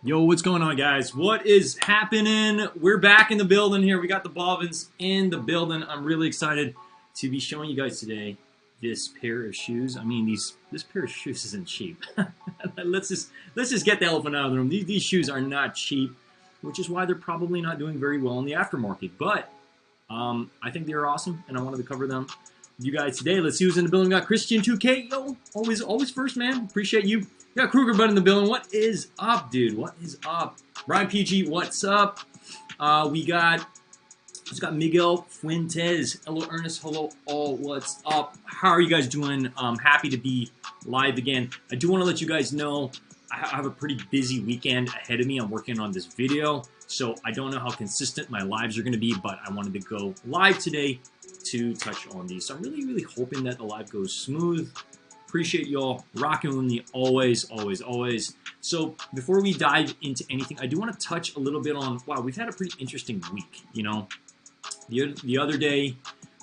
Yo, what's going on, guys? What is happening? We're back in the building here. We got the Balvins in the building. I'm really excited to be showing you guys today this pair of shoes. I mean, this pair of shoes isn't cheap. let's just get the elephant out of the room. These shoes are not cheap, which is why they're probably not doing very well in the aftermarket. But I think they're awesome, and I wanted to cover them with you guys today. Let's see who's in the building. We got Christian 2K. Yo, always first, man. Appreciate you. We got Kruger Bud in the building. What is up, dude? What is up? Brian PG, what's up? We got Miguel Fuentes. Hello, Ernest. Hello, all. What's up? How are you guys doing? Happy to be live again. I do want to let you guys know I have a pretty busy weekend ahead of me. I'm working on this video, so I don't know how consistent my lives are going to be, but I wanted to go live today to touch on these. So I'm really hoping that the live goes smooth. Appreciate y'all rocking with me always. So before we dive into anything, I do want to touch a little bit on, wow, we've had a pretty interesting week, you know. The other day,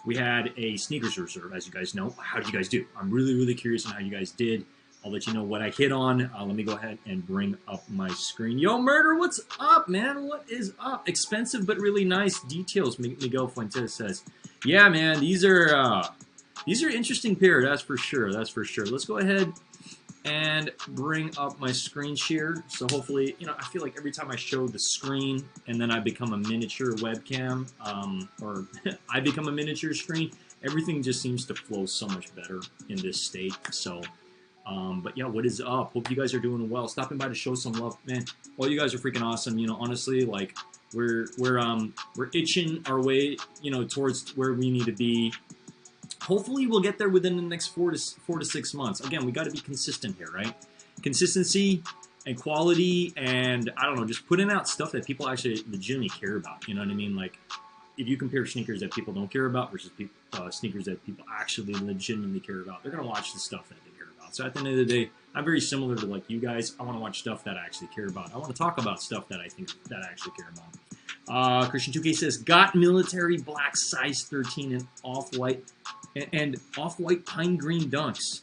we had a sneakers reserve, as you guys know. How did you guys do? I'm really curious on how you guys did. I'll let you know what I hit on. Let me go ahead and bring up my screen. Yo, Murder, what's up, man? What is up? Expensive but really nice details, Miguel Fuentes says. Yeah, man, these are interesting pair, that's for sure. Let's go ahead and bring up my screen share. So hopefully, you know, I feel like every time I show the screen and then I become a miniature webcam, or I become a miniature screen, everything just seems to flow so much better in this state. So, but yeah, what is up? Hope you guys are doing well. Stopping by to show some love, man. All you guys are freaking awesome. You know, honestly, like we're itching our way, you know, towards where we need to be. Hopefully, we'll get there within the next 4 to 6 months. Again, we got to be consistent here, right? Consistency and quality, and I don't know, just putting out stuff that people actually legitimately care about. You know what I mean? Like, if you compare sneakers that people don't care about versus sneakers that people actually legitimately care about, they're gonna watch the stuff that they care about. So at the end of the day, I'm very similar to like you guys. I want to watch stuff that I actually care about. I want to talk about stuff that I think that I actually care about. Christian 2K says, got military black size 13 and off-white. And off-white pine green dunks.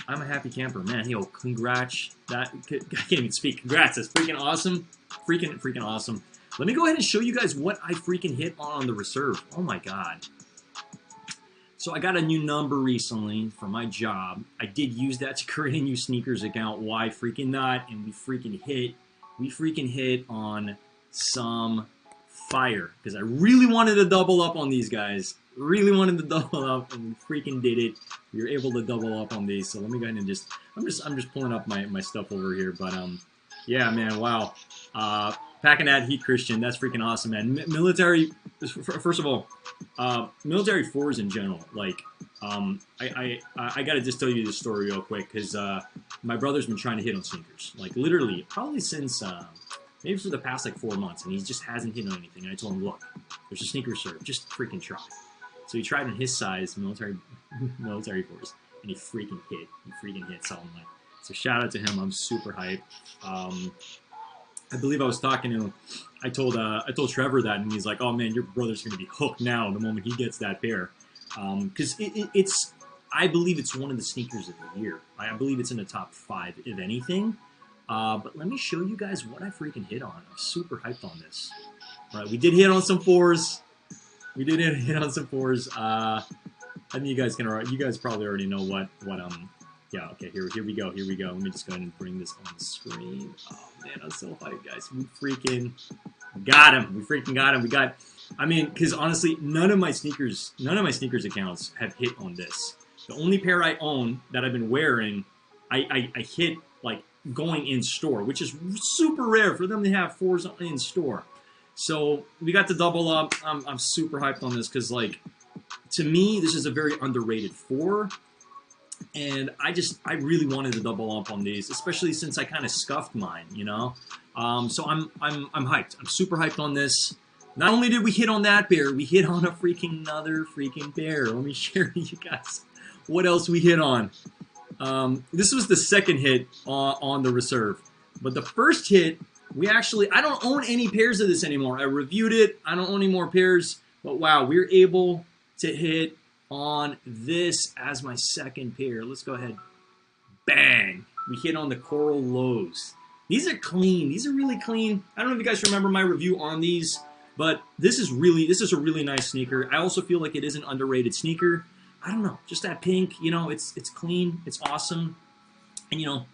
I'm a happy camper, man. Yo, congrats. That I can't even speak. Congrats. That's freaking awesome. Freaking awesome. Let me go ahead and show you guys what I freaking hit on the reserve. Oh my god. So I got a new number recently for my job. I did use that to create a new sneakers account. Why freaking not? And we freaking hit on some fire because I really wanted to double up on these guys. Really wanted to double up, and we freaking did it. We were able to double up on these. So let me go ahead and just I'm just pulling up my stuff over here. But yeah, man, wow. Packing that heat, Christian. That's freaking awesome, man. Military. First of all, military fours in general. Like, I gotta just tell you this story real quick because my brother's been trying to hit on sneakers. Like literally, probably since maybe for the past like 4 months, and he just hasn't hit on anything. And I told him, look, there's a sneaker serve. Just freaking try. So he tried in his size, military fours, and he freaking hit. So I'm like, so shout out to him. I'm super hyped. I believe I was talking to him. I told Trevor that, and he's like, "Oh man, your brother's gonna be hooked now the moment he gets that pair," because it's. I believe it's one of the sneakers of the year. I believe it's in the top 5, if anything. But let me show you guys what I freaking hit on. I'm super hyped on this. All right, we did hit on some 4s. We did hit on some 4s. I think you guys probably already know what. Yeah, okay, here we go. Let me just go ahead and bring this on the screen. Oh man, I'm so hyped, guys. We freaking got him. I mean, because honestly, none of my sneakers accounts have hit on this. The only pair I own that I've been wearing, I hit like going in store, which is super rare for them to have 4s in store. So we got to double up. I'm super hyped on this because, like, to me, this is a very underrated 4. And I really wanted to double up on these, especially since I kind of scuffed mine, you know. So I'm hyped. I'm super hyped on this. Not only did we hit on that pair, we hit on another freaking pair. Let me share with you guys what else we hit on. This was the second hit on the reserve, but the first hit I don't own any pairs of this anymore. I reviewed it. I don't own any more pairs, but wow, we were able to hit on this as my second pair. Let's go ahead. Bang! We hit on the Coral Lows. These are clean. These are really clean. I don't know if you guys remember my review on these, but this is a really nice sneaker. I also feel like it is an underrated sneaker. I don't know, just that pink, you know, it's clean, it's awesome. And you know,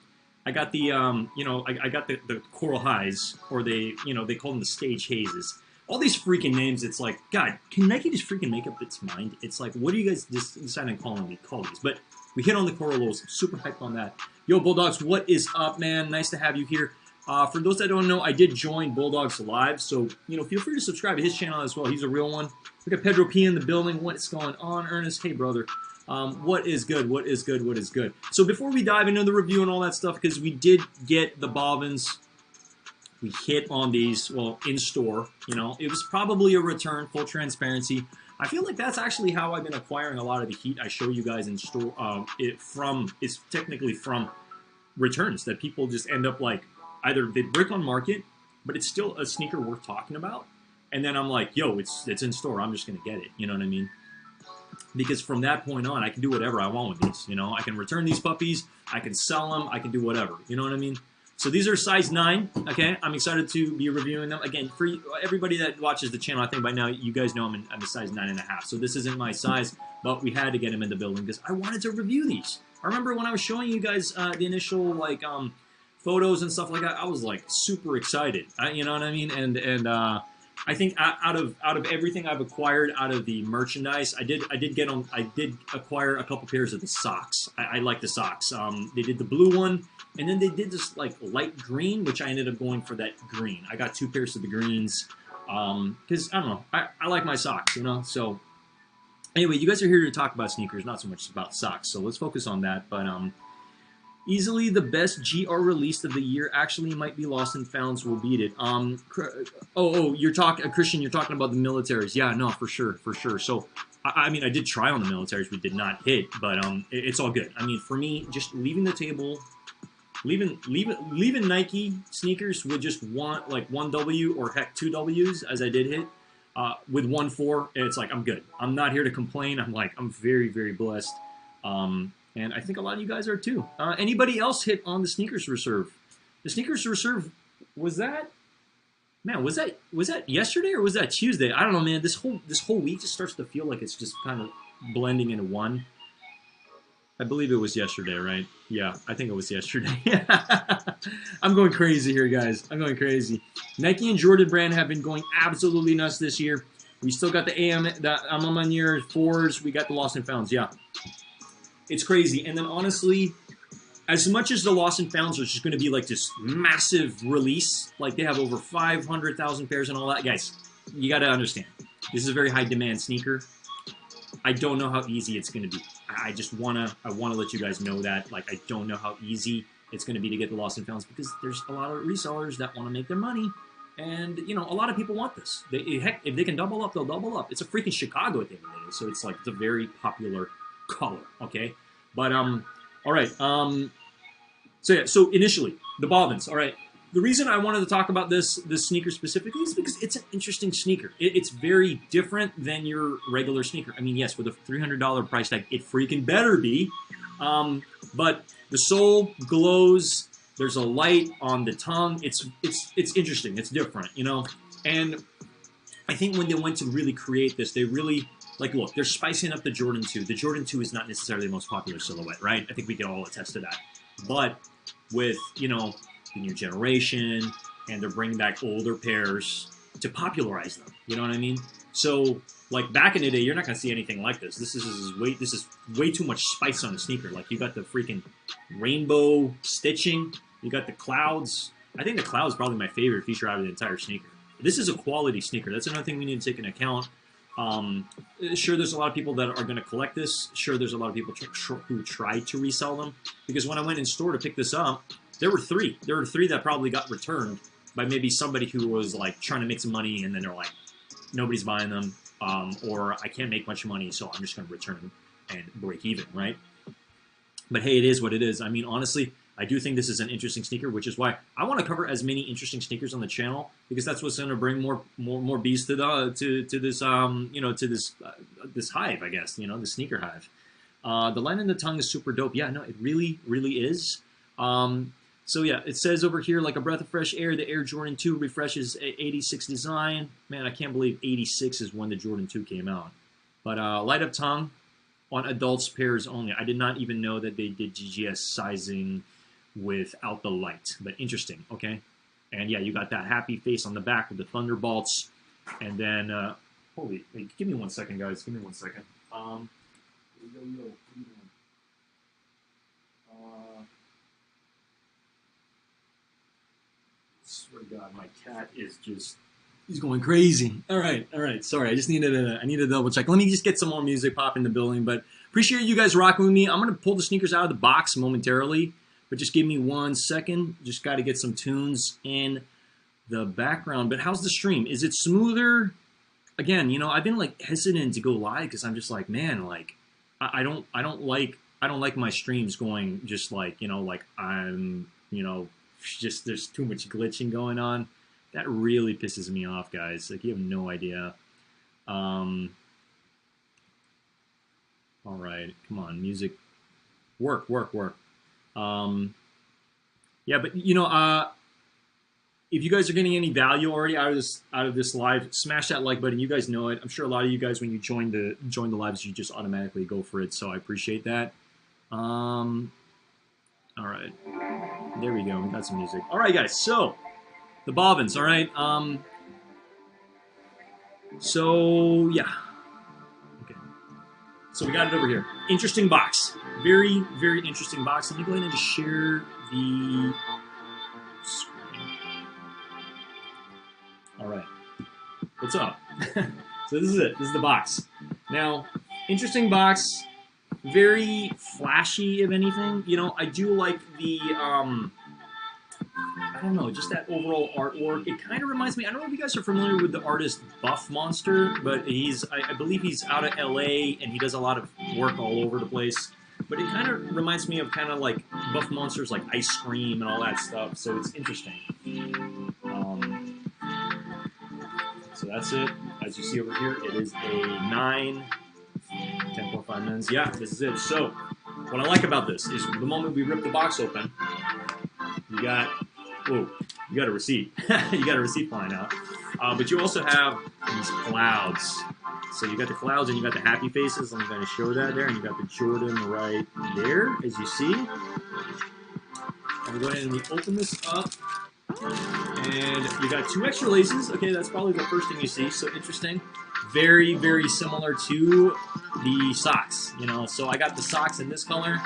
I got the I got the Coral Highs, or they call them the Stage Hazes. All these freaking names, it's like, God, can Nike just freaking make up its mind? It's like, what do you guys just decide on calling these? But we hit on the Coral Lows. Super hyped on that. Yo, Bulldogs, what is up, man? Nice to have you here. For those that don't know, I did join Bulldogs Live, so, you know, feel free to subscribe to his channel as well. He's a real one. We got Pedro P in the building. What is going on, Ernest? Hey, brother. What is good? What is good? What is good? So before we dive into the review and all that stuff, because we did get the Balvins, we hit on these, well, in store. You know, it was probably a return, full transparency. I feel like that's actually how I've been acquiring a lot of the heat I show you guys in store. It's technically from returns that people just end up like, either they break on market, but it's still a sneaker worth talking about. And then I'm like, yo, it's in store. I'm just going to get it. You know what I mean? Because from that point on, I can do whatever I want with these. You know, I can return these puppies. I can sell them. I can do whatever. You know what I mean? So these are size 9. Okay, I'm excited to be reviewing them. Again, for everybody that watches the channel, I think by now you guys know I'm a size 9.5. So this isn't my size, but we had to get them in the building because I wanted to review these. I remember when I was showing you guys the initial like photos and stuff like that, I was like super excited. You know what I mean? And I think out of everything I've acquired out of the merchandise, I did acquire a couple pairs of the socks. I like the socks. They did the blue one, and then they did this like light green, which I ended up going for that green. I got 2 pairs of the greens because I don't know. I like my socks, you know. So anyway, you guys are here to talk about sneakers, not so much about socks. So let's focus on that. But easily the best GR release of the year. Actually, might be lost and founds will beat it. You're talking, Christian. You're talking about the militaries. Yeah, no, for sure. So, I mean, I did try on the militaries. We did not hit, but it's all good. I mean, for me, just leaving the table, leaving Nike sneakers with just one W or heck 2 Ws, as I did hit, with 1.4. It's like I'm good. I'm not here to complain. I'm very, very blessed. and I think a lot of you guys are too. Anybody else hit on the sneakers reserve? The sneakers reserve, was that, man, was that yesterday or was that Tuesday? I don't know, man. This whole week just starts to feel like it's just kind of blending into one. I believe it was yesterday, right? Yeah, I think it was yesterday. I'm going crazy here, guys. I'm going crazy. Nike and Jordan brand have been going absolutely nuts this year. We still got the Amamanier 4s. We got the Lost and Founds. Yeah, it's crazy. And then honestly, as much as the Lost and Founds are just going to be like this massive release, like they have over 500,000 pairs and all that, guys, you got to understand. This is a very high demand sneaker. I don't know how easy it's going to be. I want to let you guys know that. Like, I don't know how easy it's going to be to get the Lost and Founds because there's a lot of resellers that want to make their money. And, you know, a lot of people want this. Heck, if they can double up, they'll double up. It's a freaking Chicago at the end of the day. So it's like, it's a very popular color, okay? But, all right. So yeah, so initially, the Balvins, all right. The reason I wanted to talk about this sneaker specifically is because it's an interesting sneaker. It's very different than your regular sneaker. I mean, yes, with a $300 price tag, it freaking better be. But the sole glows. There's a light on the tongue. It's interesting. It's different, you know. And I think when they went to really create this, they really, like, look, they're spicing up the Jordan 2. The Jordan 2 is not necessarily the most popular silhouette, right? I think we can all attest to that. But with, you know, the new generation, and they're bringing back older pairs to popularize them. You know what I mean? So, like, back in the day, you're not going to see anything like this. This is way too much spice on the sneaker. Like, you got the freaking rainbow stitching. You got the clouds. I think the clouds is probably my favorite feature out of the entire sneaker. This is a quality sneaker. That's another thing we need to take into account. Sure, there's a lot of people that are going to collect this. Sure, there's a lot of people who try to resell them. Because when I went in store to pick this up, there were three. There were three that probably got returned by maybe somebody who was like trying to make some money, and then they're like, nobody's buying them, or I can't make much money, so I'm just going to return them and break even, right? But hey, it is what it is. I mean, honestly, I do think this is an interesting sneaker, which is why I want to cover as many interesting sneakers on the channel, because that's what's going to bring more bees to this you know, to this hive, I guess, you know, the sneaker hive. The line in the tongue is super dope. Yeah, no, it really is. So yeah, it says over here, like a breath of fresh air, the Air Jordan 2 refreshes 86 design. Man, I can't believe 86 is when the Jordan 2 came out. But light up tongue on adults pairs only. I did not even know that they did GGS sizing without the light, but interesting, okay? And yeah, you got that happy face on the back with the thunderbolts. And then, holy, wait, give me 1 second, guys. Give me 1 second. Swear to God, my cat is just, he's going crazy. All right. Sorry, I just needed I need to double check. Let me just get some more music pop in the building, but appreciate you guys rocking with me. I'm going to pull the sneakers out of the box momentarily, but just give me 1 second. Just got to get some tunes in the background. But how's the stream? Is it smoother? Again, you know, I've been like hesitant to go live because I'm just like, man, like I don't like my streams going just like, you know, like I'm, you know, just there's too much glitching going on. That really pisses me off, guys. Like, you have no idea. All right, come on, music, work. Yeah, but you know, if you guys are getting any value already out of this live, smash that like button. You guys know it. I'm sure a lot of you guys, when you join the lives, you just automatically go for it. So I appreciate that. All right, there we go. We got some music. All right, guys. So the Balvins. All right. So yeah. Okay. So we got it over here. Interesting box. Very interesting box. Let me go ahead and just share the screen. All right. What's up? So this is it. This is the box. Now, interesting box. Very flashy, if anything. You know, I do like the, I don't know, just that overall artwork. It kind of reminds me, I don't know if you guys are familiar with the artist Buff Monster, but I believe he's out of LA, and he does a lot of work all over the place. But it kind of reminds me of kind of like Buff Monster's like ice cream and all that stuff, so it's interesting. So that's it. As you see over here, it is a 10.5 mens. Yeah, this is it. So what I like about this is the moment we rip the box open, you got, whoa, you got a receipt. You got a receipt flying out. But you also have these clouds. So you got the clouds and you got the happy faces. I'm going to show that there. And you got the Jordan right there, as you see. I'm going to go ahead and we open this up. And you got 2 extra laces. Okay, that's probably the first thing you see. So interesting. Very, very similar to the socks. You know, so I got the socks in this color.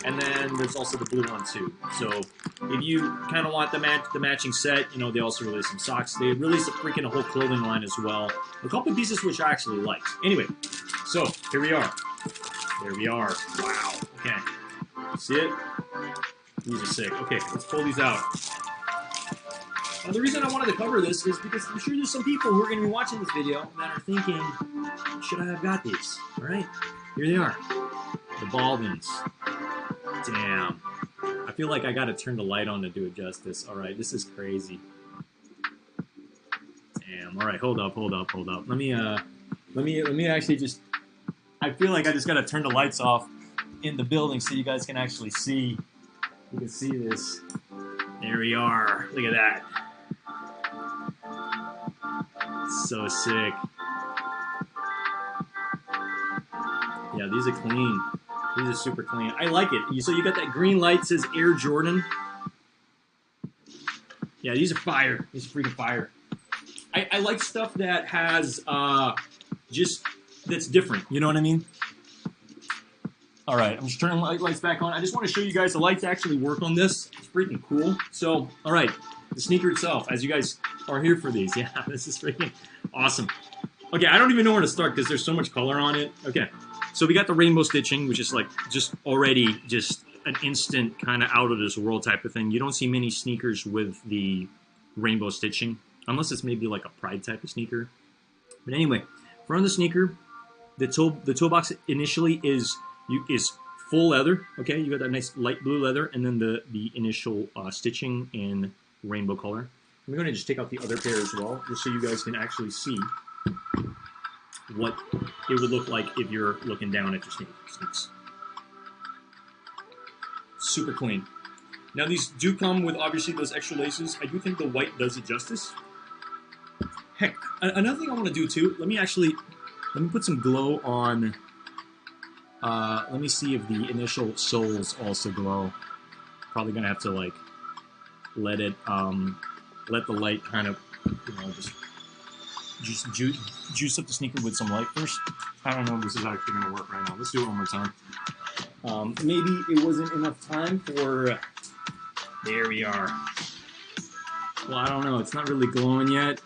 And then there's also the blue one too. So if you kind of want the matching set, you know, they also release some socks. They released a whole clothing line as well. A couple pieces which I actually liked. Anyway, so here we are. There we are. Wow. Okay. See it? These are sick. Okay, let's pull these out. The reason I wanted to cover this is because I'm sure there's some people who are going to be watching this video that are thinking, should I have got these? All right, here they are. The Balvins. Damn. I feel like I got to turn the light on to do it justice. All right, this is crazy. Damn. All right, hold up. Let me actually just. I feel like I just got to turn the lights off in the building so you guys can actually see. You can see this. There we are. Look at that. So sick. Yeah, these are clean. These are super clean. I like it. So you got that green light says Air Jordan. Yeah, these are fire. These are freaking fire. I like stuff that has that's different. You know what I mean? All right, I'm just turning lights back on. I just want to show you guys the lights actually work on this. It's freaking cool. So, all right, the sneaker itself, as you guys are here for these. Yeah, this is freaking awesome. Okay, I don't even know where to start because there's so much color on it. Okay, so we got the rainbow stitching, which is like just already just an instant kind of out of this world type of thing. You don't see many sneakers with the rainbow stitching, unless it's maybe like a Pride type of sneaker. But anyway, front of the sneaker, the toe box initially is full leather. Okay, you got that nice light blue leather, and then the initial stitching in rainbow color. I'm going to just take out the other pair as well, just so you guys can actually see what it would look like if you're looking down at your sneaks. Super clean. Now these do come with obviously those extra laces. I do think the white does it justice. Heck, another thing I want to do too. Let me put some glow on. Let me see if the initial soles also glow. Probably gonna have to like let the light kind of, you know, just juice up the sneaker with some light first. I don't know if this is actually gonna work right now. Let's do it one more time. Maybe it wasn't enough time for. There we are. Well, I don't know. It's not really glowing yet.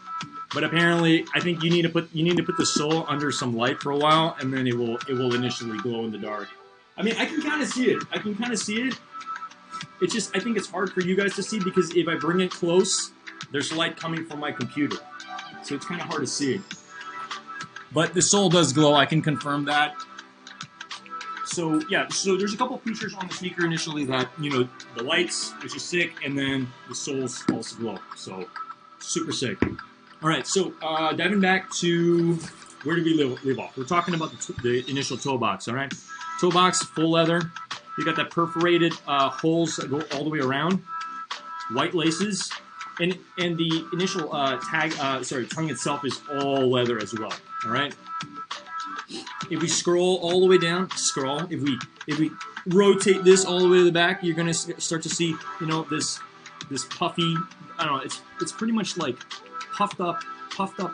But apparently, I think you need to put the sole under some light for a while, and then it will initially glow in the dark. I mean, I can kind of see it. It's just I think it's hard for you guys to see because if I bring it close, there's light coming from my computer, so it's kind of hard to see it. But the sole does glow. I can confirm that. So yeah, so there's a couple features on the sneaker initially that, you know, the lights, which is sick, and then the soles also glow. So super sick. All right, so diving back to where did we leave off? We're talking about the initial toe box, all right? Toe box, full leather. You got that perforated holes that go all the way around. White laces. And the initial tongue itself is all leather as well, all right? If we scroll all the way down, if we rotate this all the way to the back, you're gonna start to see, you know, this puffy, I don't know, it's pretty much like puffed up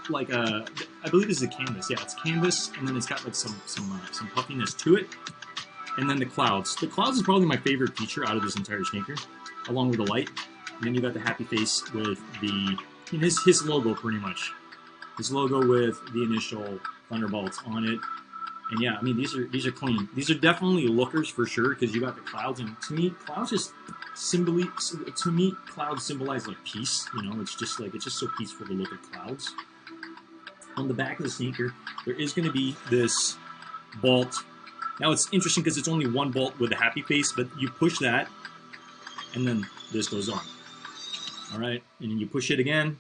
like a, I believe this is a canvas. Yeah, it's canvas, and then it's got like some puffiness to it. And then the clouds. The clouds is probably my favorite feature out of this entire sneaker, along with the light. And then you got the happy face with his logo pretty much. His logo with the initial thunderbolts on it. And yeah, I mean these are clean. These are definitely lookers for sure because you got the clouds, and to me, clouds symbolize like peace. You know, it's just so peaceful to look at clouds. On the back of the sneaker, there is going to be this bolt. Now it's interesting because it's only one bolt with a happy face, but you push that, and then this goes on. All right, and then you push it again,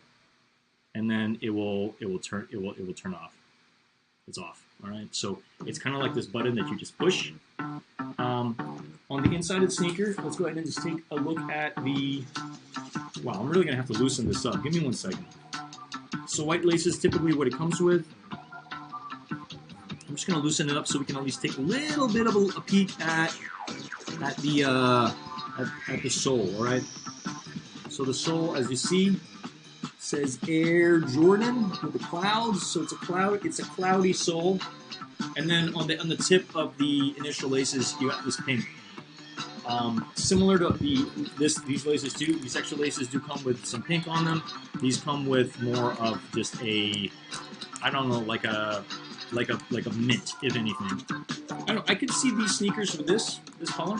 and then it will turn off. It's off. All right, so it's kind of like this button that you just push, On the inside of the sneaker, let's go ahead and just take a look at the... Wow, I'm really going to have to loosen this up. Give me 1 second. So white lace is typically what it comes with. I'm just going to loosen it up so we can at least take a little bit of a peek at the sole, all right? So the sole, as you see, says Air Jordan with the clouds. So it's a cloudy sole. And then on the tip of the initial laces, you got this pink. Similar to these laces too. These extra laces do come with some pink on them. These come with more of just a, I don't know, like a mint, if anything. I could see these sneakers with this color.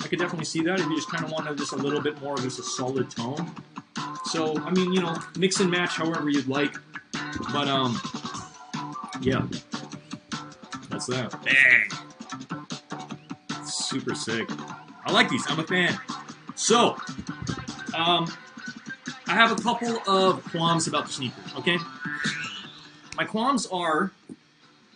I could definitely see that if you just kind of wanted just a little bit more of just a solid tone. So I mean, you know, mix and match however you'd like. But yeah, that's that. Bang! Super sick. I like these. I'm a fan. So, I have a couple of qualms about the sneaker, okay? My qualms are,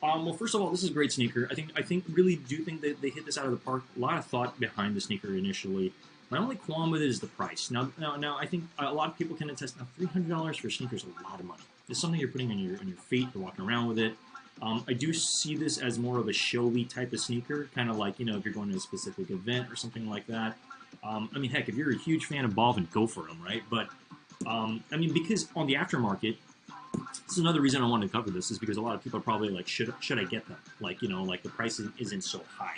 well, first of all, this is a great sneaker. I really do think that they hit this out of the park. A lot of thought behind the sneaker initially. My only qualm with it is the price. Now, I think a lot of people can attest. Now, $300 for a sneaker is a lot of money. It's something you're putting on your feet. You're walking around with it. I do see this as more of a showy type of sneaker, kind of like, you know, if you're going to a specific event or something like that. I mean, heck, if you're a huge fan of Balvin, go for them, right? But, I mean, because on the aftermarket, this is another reason I wanted to cover this, is because a lot of people are probably like, should I get them? Like, you know, like the price isn't so high.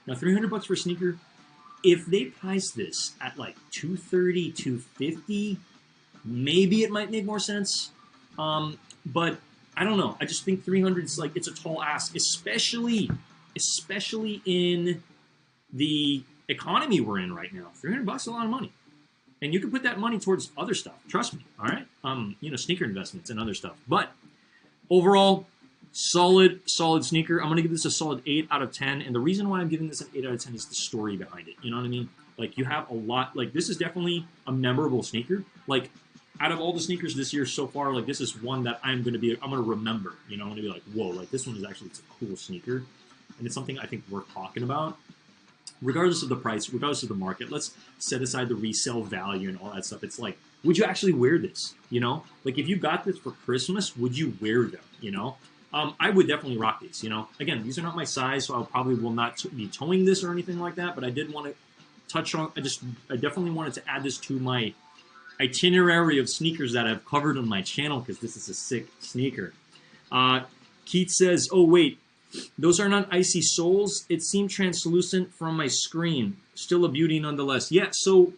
Now, $300 for a sneaker, if they price this at like $230, $250, maybe it might make more sense. But I don't know. I just think 300 is like, it's a tall ask, especially in the economy we're in right now. $300 is a lot of money, and you can put that money towards other stuff. Trust me. All right. You know, sneaker investments and other stuff. But overall, solid sneaker. I'm gonna give this a solid 8 out of 10. And the reason why I'm giving this an 8 out of 10 is the story behind it. You know what I mean? Like, you have a lot. Like, this is definitely a memorable sneaker. Like, out of all the sneakers this year so far, like, this is one that I'm gonna remember. You know, I'm gonna be like, whoa, like, this one is actually, it's a cool sneaker, and it's something I think worth talking about. Regardless of the price, regardless of the market, let's set aside the resale value and all that stuff. It's like, would you actually wear this? You know, like, if you got this for Christmas, would you wear them? You know, I would definitely rock these. You know, again, these are not my size, so I probably will not be towing this or anything like that. But I did want to touch on. I definitely wanted to add this to my itinerary of sneakers that I've covered on my channel, because this is a sick sneaker. Keith says, oh wait, those are not icy soles. It seemed translucent from my screen. Still a beauty nonetheless. Yeah, so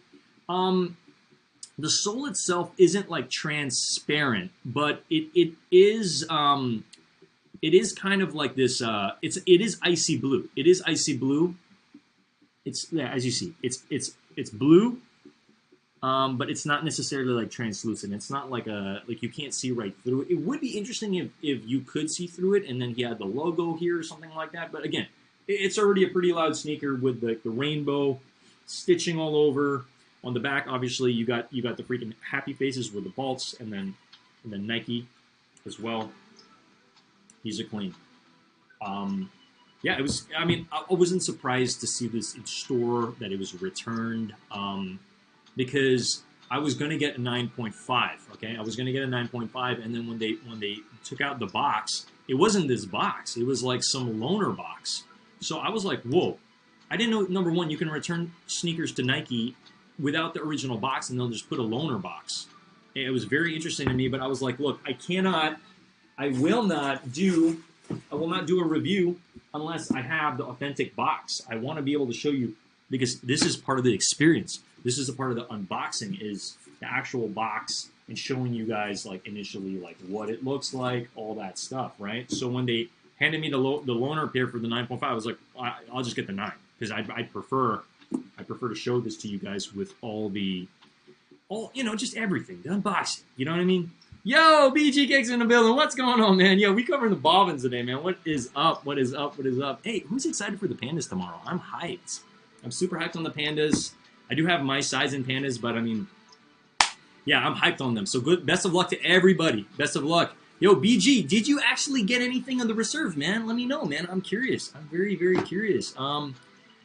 the sole itself isn't like transparent, but it is kind of like this, it is icy blue. It is icy blue. It's, yeah, as you see, it's blue. But it's not necessarily like translucent. It's not like you can't see right through it. It would be interesting if you could see through it, and then he had the logo here or something like that. But again, it's already a pretty loud sneaker with the rainbow stitching all over. On the back, obviously, you got the freaking happy faces with the bolts, and then Nike as well. These are clean. Yeah, it was. I mean, I wasn't surprised to see this in store, that it was returned. Because I was going to get a 9.5, okay? I was going to get a 9.5, and then when they took out the box, it wasn't this box. It was like some loaner box. So I was like, whoa. I didn't know, number one, you can return sneakers to Nike without the original box, and they'll just put a loaner box. And it was very interesting to me, but I was like, look, I will not do a review unless I have the authentic box. I want to be able to show you, because this is part of the experience. This is a part of the unboxing, is the actual box and showing you guys, like, initially, like, what it looks like, all that stuff, right? So when they handed me the loaner pair for the 9.5, I was like, I'll just get the 9, because I prefer to show this to you guys with all you know, just everything, the unboxing. You know what I mean? Yo, BG Cakes in the building. What's going on, man? Yo, we covering the Balvins today, man. What is up? What is up? What is up? Hey, who's excited for the Pandas tomorrow? I'm hyped. I'm super hyped on the Pandas. I do have my size in Pandas, but I mean, yeah, I'm hyped on them. So good. Best of luck to everybody. Best of luck. Yo, BG, did you actually get anything on the reserve, man? Let me know, man. I'm curious. I'm very, very curious.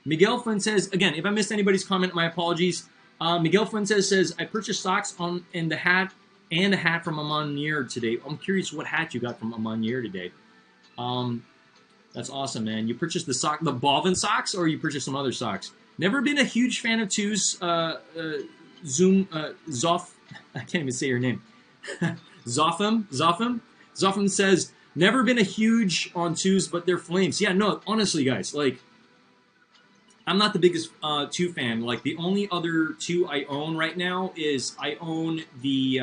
Miguel Fuentes, again, if I missed anybody's comment, my apologies. Miguel Fuentes says, I purchased socks on and the hat and a hat from Amanier today. I'm curious what hat you got from Amanier today. That's awesome, man. You purchased the Balvin socks, or you purchased some other socks? Never been a huge fan of twos. Zoff, I can't even say your name. Zoffim says, never been a huge on twos, but they're flames. Yeah, no, honestly, guys, like, I'm not the biggest two fan. Like, the only other two I own right now is I own the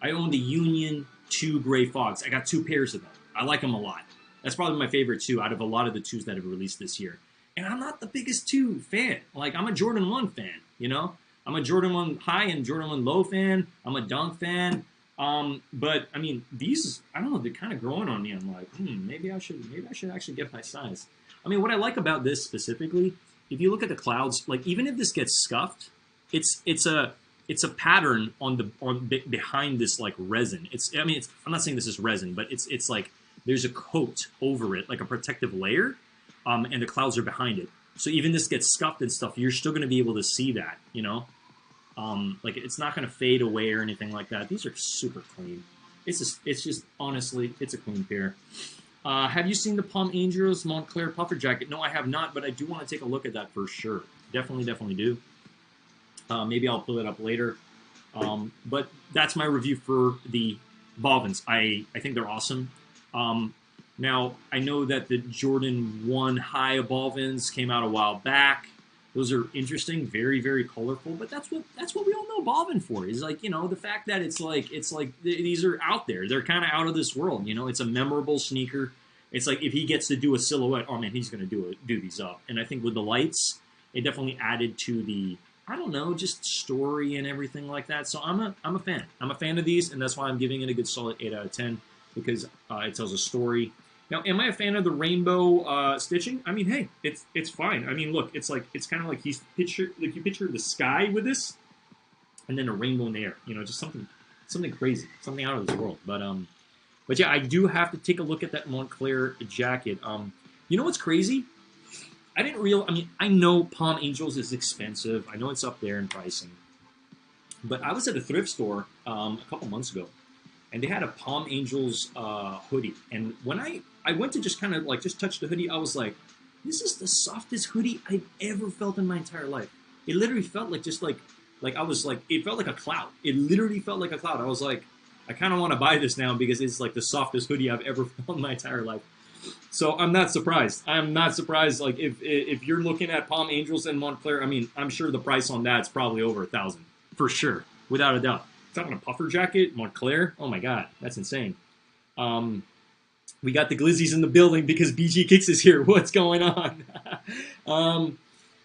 Union 2 Gray Fogs. I got 2 pairs of them. I like them a lot. That's probably my favorite two out of a lot of the twos that have released this year. And I'm not the biggest two fan. Like, I'm a Jordan 1 fan, you know? I'm a Jordan 1 high and Jordan 1 low fan. I'm a Dunk fan. But I mean, these, I don't know, they're kind of growing on me. I'm like, maybe I should actually get my size. I mean, what I like about this specifically, if you look at the clouds, like, even if this gets scuffed, it's a pattern behind this, like, resin. I'm not saying this is resin, but it's like there's a coat over it, like a protective layer, and the clouds are behind it. So even this gets scuffed and stuff, you're still going to be able to see that, you know? Like, it's not going to fade away or anything like that. These are super clean. It's just honestly, it's a clean pair. Have you seen the Palm Angels Montclair puffer jacket? No, I have not, but I do want to take a look at that for sure. Definitely do. Maybe I'll pull it up later. But that's my review for the Balvins. I think they're awesome. Now, I know that the Jordan 1 high Balvins came out a while back. Those are interesting, very, very colorful. But that's what we all know Balvin for. Is, like, you know, the fact that it's like these are out there. They're kind of out of this world. You know, it's a memorable sneaker. It's like, if he gets to do a silhouette, oh man, he's going to do these up. And I think with the lights, it definitely added to the, I don't know, just story and everything like that. So I'm a fan. I'm a fan of these, and that's why I'm giving it a good solid 8 out of 10, because it tells a story. Now, am I a fan of the rainbow stitching? I mean, hey, it's fine. I mean, look, it's kind of like you picture the sky with this, and then a rainbow in the air. You know, just something crazy, something out of this world. But yeah, I do have to take a look at that Montclair jacket. You know what's crazy? I mean, I know Palm Angels is expensive. I know it's up there in pricing. But I was at a thrift store a couple months ago, and they had a Palm Angels hoodie. And when I went to just kind of like just touch the hoodie, I was like, this is the softest hoodie I've ever felt in my entire life. It literally felt like it felt like a cloud. It literally felt like a cloud. I was like, I kind of want to buy this now because it's like the softest hoodie I've ever felt in my entire life. So I'm not surprised. I'm not surprised. Like, if you're looking at Palm Angels and Montclair, I mean, I'm sure the price on that's probably over $1,000 for sure, without a doubt. Talking a puffer jacket, Montclair. Oh my God, that's insane. We got the Glizzies in the building because BG Kicks is here. What's going on?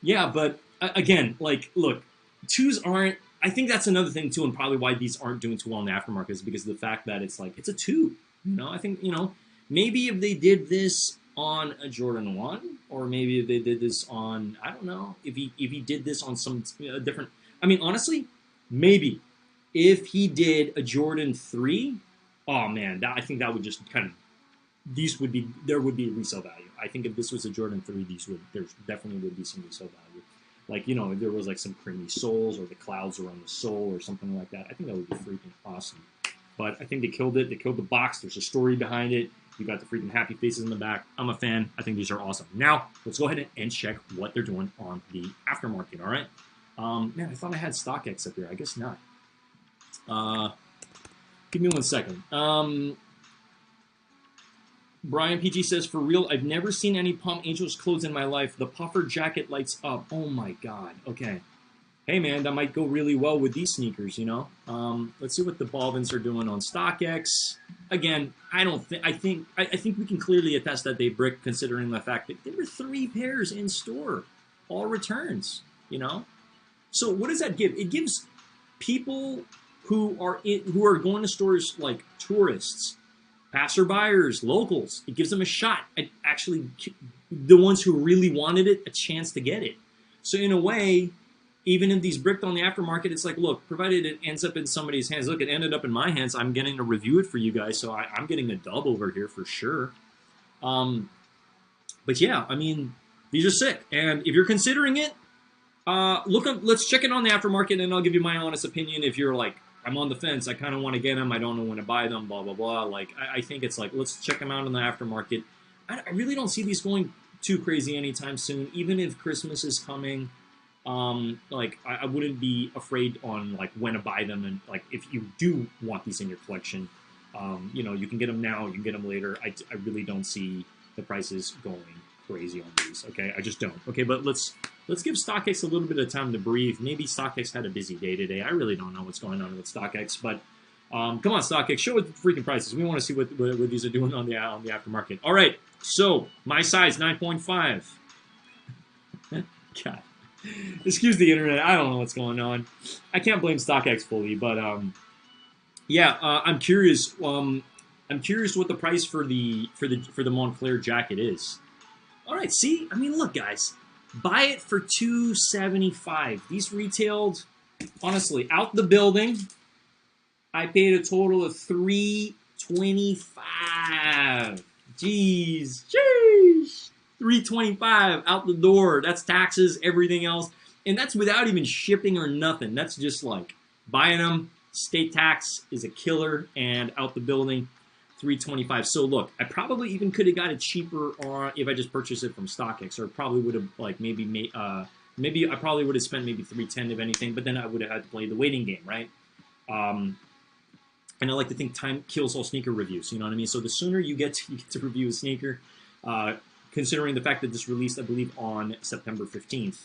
Yeah, but again, like, look, twos aren't. I think that's another thing too, and probably why these aren't doing too well in the aftermarket is because of the fact that it's like it's a two. You know, I think, you know, maybe if they did this on a Jordan 1, or maybe if they did this on, I don't know, if he did this on some different. I mean, honestly, maybe if he did a Jordan 3, oh man, I think that would just kind of, there would be resale value. I think if this was a Jordan 3, there definitely would be some resale value. Like, you know, if there was like some creamy soles or the clouds are on the sole or something like that, I think that would be freaking awesome. But I think they killed it. They killed the box. There's a story behind it. You got the freaking happy faces in the back. I'm a fan. I think these are awesome. Now, let's go ahead and check what they're doing on the aftermarket, all right? Man, I thought I had StockX up here. I guess not. Give me 1 second. Brian PG says, for real, I've never seen any Palm Angels clothes in my life. The puffer jacket lights up. Oh my God. Okay. Hey man, that might go really well with these sneakers, you know? Let's see what the Balvins are doing on StockX. Again, I think we can clearly attest that they bricked, considering the fact that there were 3 pairs in store, all returns, you know? So what does that give? It gives people who are going to stores, like tourists, passerbyers, locals, it gives them a shot at actually, the ones who really wanted it, a chance to get it. So in a way, even if these bricked on the aftermarket, it's like, look, provided it ends up in somebody's hands. Look, it ended up in my hands. I'm getting to review it for you guys, so I'm getting a dub over here for sure. But yeah, I mean, These are sick. And if you're considering it, let's check it on the aftermarket, and I'll give you my honest opinion. If you're like, I'm on the fence, I kind of want to get them, I don't know when to buy them, blah, blah, blah. Like, I think it's like, let's check them out on the aftermarket. I really don't see these going too crazy anytime soon, even if Christmas is coming. Like, I wouldn't be afraid on, like, when to buy them, and, like, if you do want these in your collection, you know, you can get them now, you can get them later. I really don't see the prices going crazy on these, okay? I just don't. Okay, but let's give StockX a little bit of time to breathe. Maybe StockX had a busy day today. I really don't know what's going on with StockX, but come on, StockX, show us the freaking prices. We want to see what these are doing on the aftermarket. All right, so my size, 9.5. God. Excuse the internet. I don't know what's going on. I can't blame StockX fully, but yeah, I'm curious. I'm curious what the price for the Montclair jacket is. All right, see, I mean, look, guys, buy it for $275. These retailed, honestly, out the building. I paid a total of $325. Jeez, sheesh. $325 out the door. That's taxes, everything else. And that's without even shipping or nothing. That's just like buying them. State tax is a killer, and out the building, $325. So look, I probably even could have got it cheaper if I just purchased it from StockX, or probably would have like maybe I probably would have spent maybe $310 if anything, but then I would have had to play the waiting game, right? And I like to think time kills all sneaker reviews. You know what I mean? So the sooner you get to review a sneaker, considering the fact that this released, I believe, on September 15th,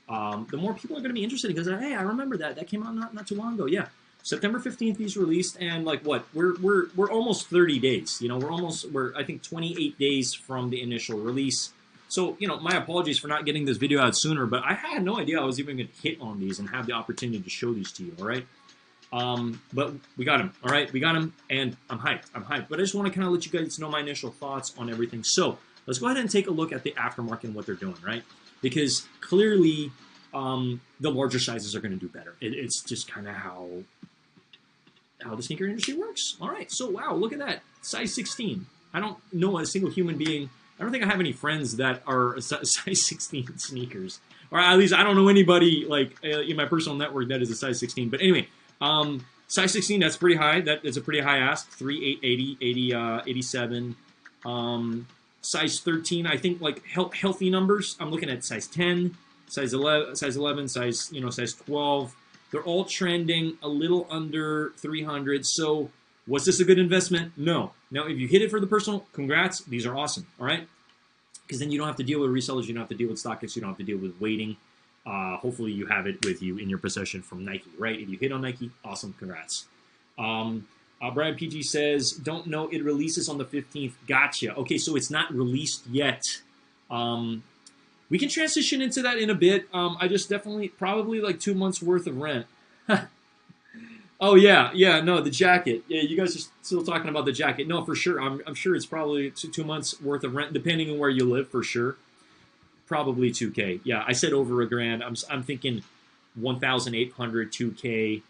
the more people are going to be interested because, hey, I remember that came out not too long ago. Yeah, September 15th these released, and like what? We're almost 30 days. You know, we're I think 28 days from the initial release. So, you know, my apologies for not getting this video out sooner, but I had no idea I was even going to hit on these and have the opportunity to show these to you. All right. But we got them. All right, we got them, and I'm hyped. But I just want to kind of let you guys know my initial thoughts on everything. So let's go ahead and take a look at the aftermarket and what they're doing, right? Because clearly, the larger sizes are going to do better. It's just kind of how the sneaker industry works. All right, so wow, look at that, size 16. I don't know a single human being. I don't think I have any friends that are size 16 sneakers, or at least I don't know anybody like in my personal network that is a size 16. But anyway, size 16, that's pretty high. That is a pretty high ask. 87. Size 13, I think like healthy numbers. I'm looking at size 10, size 11, size 12. They're all trending a little under 300. So was this a good investment? No. Now, if you hit it for the personal, congrats. These are awesome. All right, because then you don't have to deal with resellers. You don't have to deal with StockX. You don't have to deal with waiting. Hopefully you have it with you in your possession from Nike, right? If you hit on Nike, awesome, congrats. Brian PG says, don't know it releases on the 15th. Gotcha. Okay, so it's not released yet. We can transition into that in a bit. I just probably like 2 months worth of rent. Oh, yeah, no, the jacket. Yeah, you guys are still talking about the jacket. No, for sure. I'm sure it's probably 2 months worth of rent, depending on where you live, for sure. Probably $2K. Yeah, I said over $1,000. I'm thinking 1,800, $2K.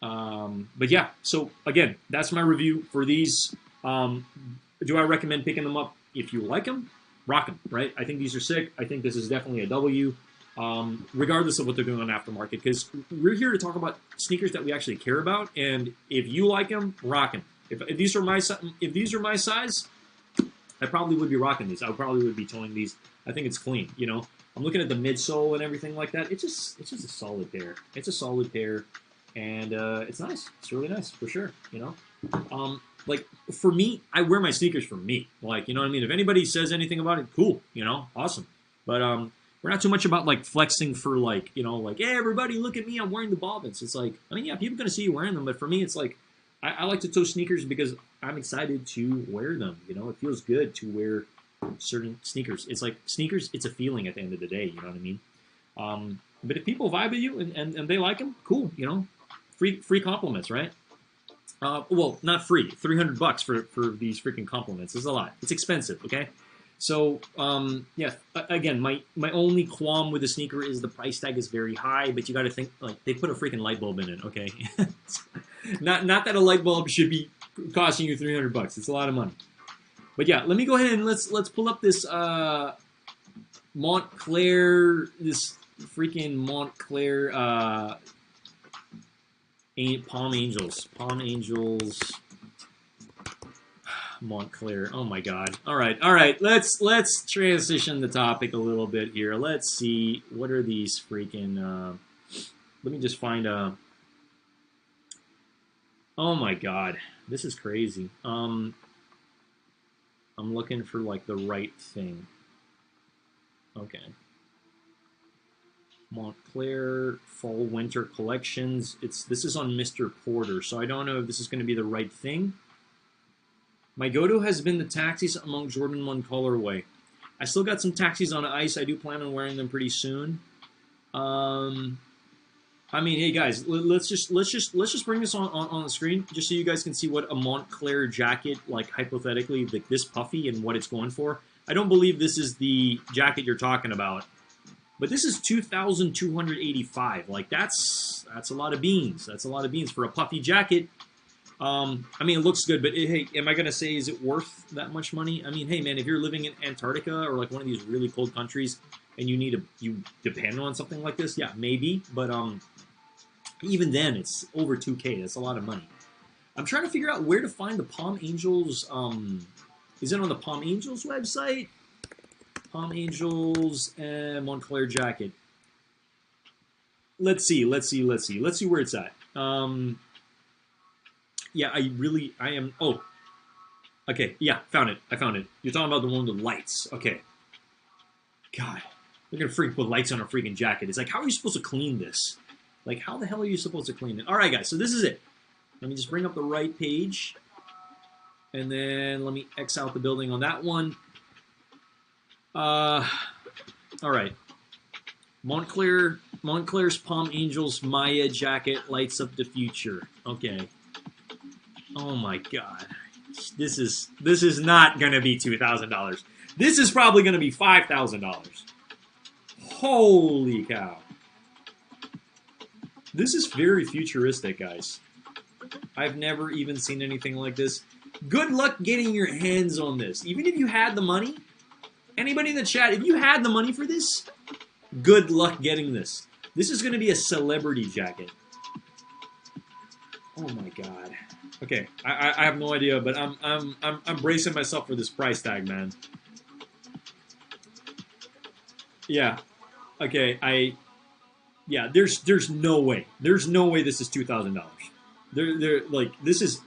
But yeah, so again, that's my review for these. Do I recommend picking them up? If you like them, rock them, right? I think these are sick. I think this is definitely a W, regardless of what they're doing on aftermarket, because we're here to talk about sneakers that we actually care about. And if you like them, rock them. If these are my size, I probably would be rocking these. I probably would be toeing these. I think it's clean, you know. I'm looking at the midsole and everything like that. It's just a solid pair. It's a solid pair, and it's nice. It's really nice for sure, you know. Like for me, I wear my sneakers for me. Like, you know what I mean? If anybody says anything about it, cool, you know, awesome. But we're not too much about like flexing for like, you know, like, hey, everybody, look at me, I'm wearing the Balvins. It's like, I mean, yeah, people are gonna see you wearing them, but for me, it's like, I like to toe sneakers because I'm excited to wear them. You know, it feels good to wear certain sneakers. It's like sneakers, it's a feeling at the end of the day. You know what I mean? But if people vibe with you and they like them, cool. You know, free compliments, right? Well, not free. $300 for these freaking compliments is a lot. It's expensive. Okay. So yeah. Again, my only qualm with the sneaker is the price tag is very high, but you got to think like they put a freaking light bulb in it. Okay. Not that a light bulb should be costing you $300. It's a lot of money. But yeah, let me go ahead and let's pull up this Montclair, this freaking Montclair Palm Angels. Montclair. Oh my God. All right. Let's transition the topic a little bit here. Let's see what are these freaking. Let me just find a. Oh my God, this is crazy. I'm looking for like the right thing. Okay. Montclair Fall Winter Collections. This is on Mr. Porter, so I don't know if this is going to be the right thing. My go-to has been the taxis among Jordan 1 colorway. I still got some taxis on ice. I do plan on wearing them pretty soon. I mean, hey guys, let's just bring this on the screen just so you guys can see what a Montclair jacket, like hypothetically, like this puffy and what it's going for. I don't believe this is the jacket you're talking about, but this is 2,285. Like that's a lot of beans. That's a lot of beans for a puffy jacket. I mean, it looks good, but hey, am I gonna say is it worth that much money? I mean, hey man, if you're living in Antarctica or like one of these really cold countries and you depend on something like this, yeah, maybe, but even then, it's over 2K. That's a lot of money. I'm trying to figure out where to find the Palm Angels. Is it on the Palm Angels website? Palm Angels and Montclair jacket. Let's see where it's at. Yeah, I am. Oh, okay. Yeah, found it. I found it. You're talking about the one with the lights. Okay. God, they're gonna freaking put lights on a freaking jacket. It's like, how are you supposed to clean this? Like, how the hell are you supposed to clean it? All right, guys, so this is it. Let me just bring up the right page. And then let me X out the building on that one. All right. Montclair's Palm Angels Maya jacket lights up the future. Okay. Oh, my God. This is not going to be $2,000. This is probably going to be $5,000. Holy cow. This is very futuristic, guys. I've never even seen anything like this. Good luck getting your hands on this. Even if you had the money, anybody in the chat, if you had the money for this, good luck getting this. This is going to be a celebrity jacket. Oh my God. Okay, I have no idea, but I'm bracing myself for this price tag, man. Yeah. Okay, yeah, there's no way. There's no way this is $2,000. They're like, this is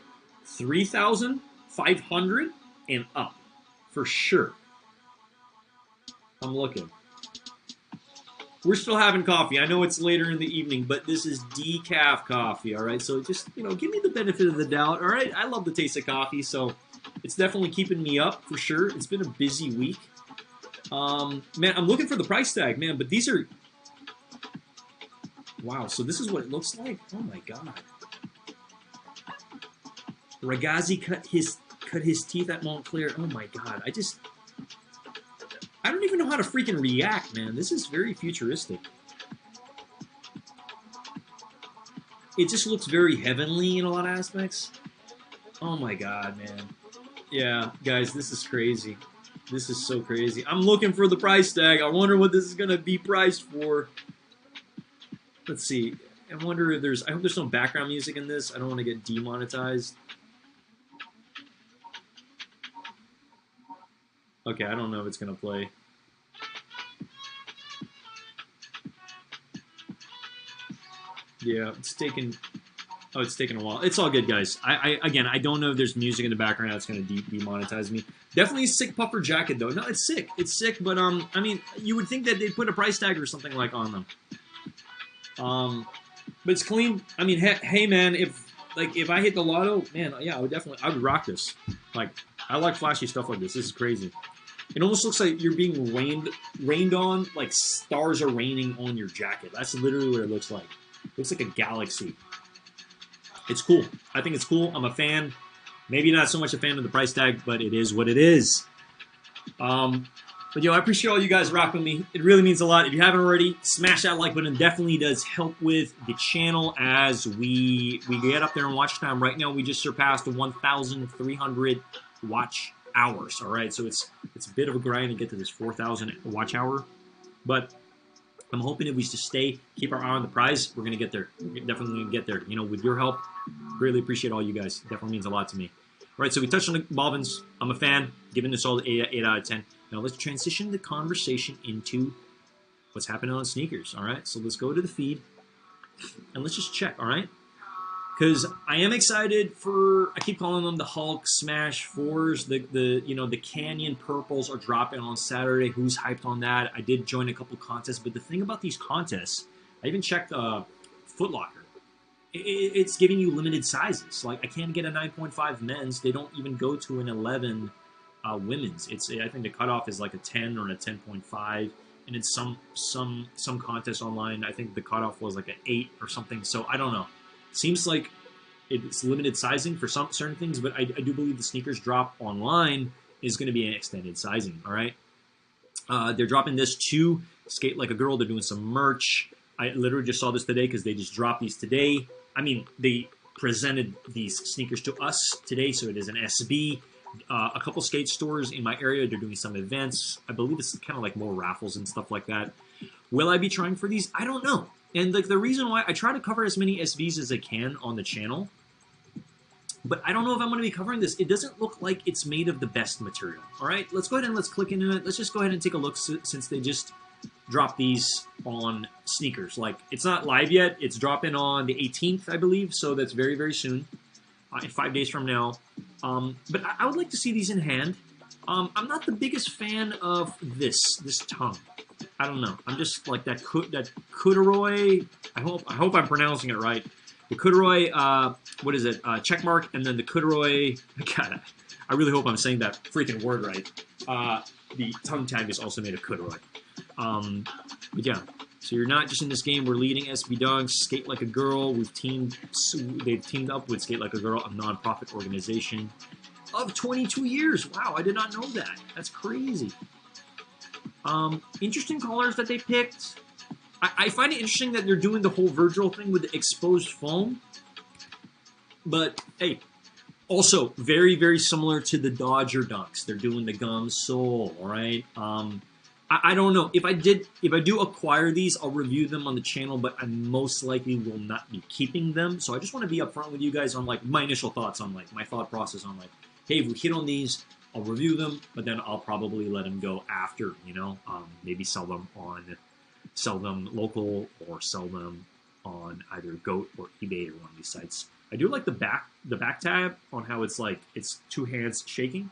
3,500 and up for sure. I'm looking. We're still having coffee. I know it's later in the evening, but this is decaf coffee, all right? So just, give me the benefit of the doubt, all right? I love the taste of coffee, so it's definitely keeping me up for sure. It's been a busy week. Man, I'm looking for the price tag, man, but these are... Wow, so this is what it looks like? Oh my God. Ragazzi cut his teeth at Montclair. Oh my God. I don't even know how to freaking react, man. This is very futuristic. It just looks very heavenly in a lot of aspects. Oh my God, man. Yeah, guys, this is crazy. This is so crazy. I'm looking for the price tag. I wonder what this is going to be priced for. Let's see. I wonder if I hope there's no background music in this. I don't want to get demonetized. Okay, I don't know if it's going to play. Yeah, it's taking a while. It's all good, guys. Again, I don't know if there's music in the background that's going to demonetize me. Definitely a sick puffer jacket, though. No, it's sick. It's sick, but, I mean, you would think that they'd put a price tag or something like on them. But it's clean. I mean, hey, man, if I hit the lotto, man, yeah, I would rock this. Like, I like flashy stuff like this. This is crazy. It almost looks like you're being rained on, like stars are raining on your jacket. That's literally what it looks like. It looks like a galaxy. It's cool. I think it's cool. I'm a fan. Maybe not so much a fan of the price tag, but it is what it is. But I appreciate all you guys rocking with me. It really means a lot. If you haven't already, smash that like button. Definitely does help with the channel as we get up there in watch time. Right now, we just surpassed 1,300 watch hours. All right, so it's a bit of a grind to get to this 4,000 watch hour, but I'm hoping if we just stay, keep our eye on the prize, we're gonna get there. We're definitely gonna get there. You know, with your help, greatly appreciate all you guys. It definitely means a lot to me. All right, so we touched on the Balvins. I'm a fan, giving this all 8 out of 10. Now let's transition the conversation into what's happening on sneakers. All right, so let's go to the feed and let's just check. All right. Because I am excited for, I keep calling them the Hulk Smash 4s, the Canyon Purples are dropping on Saturday. Who's hyped on that? I did join a couple contests, but the thing about these contests, I even checked Foot Locker. It's giving you limited sizes. Like, I can't get a 9.5 men's. They don't even go to an 11 women's. I think the cutoff is like a 10 or a 10.5. And in some contests online, I think the cutoff was like an 8 or something. So I don't know. Seems like it's limited sizing for some certain things, but I do believe the sneakers drop online is going to be an extended sizing, all right? They're dropping this to Skate Like a Girl. They're doing some merch. I literally just saw this today because they just dropped these today. I mean, they presented these sneakers to us today, so it is an SB. A couple skate stores in my area, they're doing some events. I believe it's kind of like more raffles and stuff like that. Will I be trying for these? I don't know. And like the reason why I try to cover as many SVs as I can on the channel, but I don't know if I'm going to be covering this. It doesn't look like it's made of the best material. All right, let's go ahead and let's click into it. Let's just go ahead and take a look since they just dropped these on sneakers. Like, it's not live yet. It's dropping on the 18th, I believe. So that's very, very soon, in 5 days from now. But I would like to see these in hand. I'm not the biggest fan of this tongue. I don't know. I'm just like that corduroy. I hope I'm pronouncing it right. The corduroy, what is it? Check mark, and then the corduroy. God, I really hope I'm saying that freaking word right. The tongue tag is also made of corduroy. But yeah. So you're not just in this game. We're leading SB Dogs, Skate Like a Girl. They've teamed up with Skate Like a Girl, a nonprofit organization of 22 years. Wow, I did not know that. That's crazy. Interesting colors that they picked. I find it interesting that they're doing the whole Virgil thing with the exposed foam. But, hey, also very, very similar to the Dodger Dunks. They're doing the gum sole, all right? I don't know. If I do acquire these, I'll review them on the channel, but I most likely will not be keeping them. So I just want to be upfront with you guys on, like, my initial thoughts on, like, my thought process on, like, hey, if we hit on these, I'll review them, but then I'll probably let them go after, you know, maybe sell them local or sell them on either GOAT or eBay or one of these sites. I do like the back tab on how it's like, it's two hands shaking.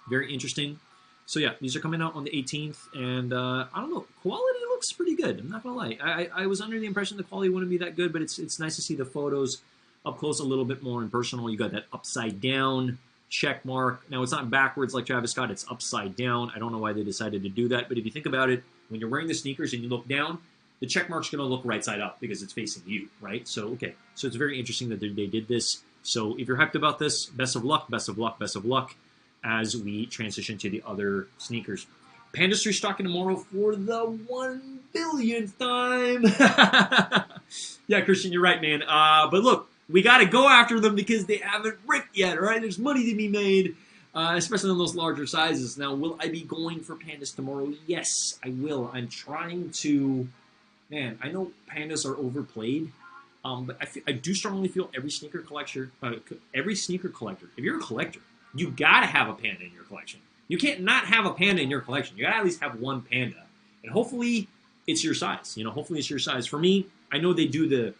Very interesting. So yeah, these are coming out on the 18th, and I don't know, quality looks pretty good. I'm not gonna lie. I was under the impression the quality wouldn't be that good, but it's nice to see the photos up close a little bit more and personal. You got that upside down check mark. Now, it's not backwards like Travis Scott. It's upside down. I don't know why they decided to do that, but if you think about it, when you're wearing the sneakers and you look down, the check mark's going to look right side up because it's facing you, right? So, okay. So it's very interesting that they did this. So if you're hyped about this, best of luck, best of luck, best of luck as we transition to the other sneakers. Panda's restocking tomorrow for the 1 billionth time. Yeah, Christian, you're right, man. But look, we got to go after them because they haven't ripped yet, right? There's money to be made, especially on those larger sizes. Now, will I be going for Pandas tomorrow? Yes, I will. I'm trying to... Man, I know Pandas are overplayed, but I do strongly feel every sneaker collector, if you're a collector, you got to have a Panda in your collection. You can't not have a Panda in your collection. You got to at least have one Panda. And hopefully, it's your size. You know, hopefully it's your size. For me, I know they do the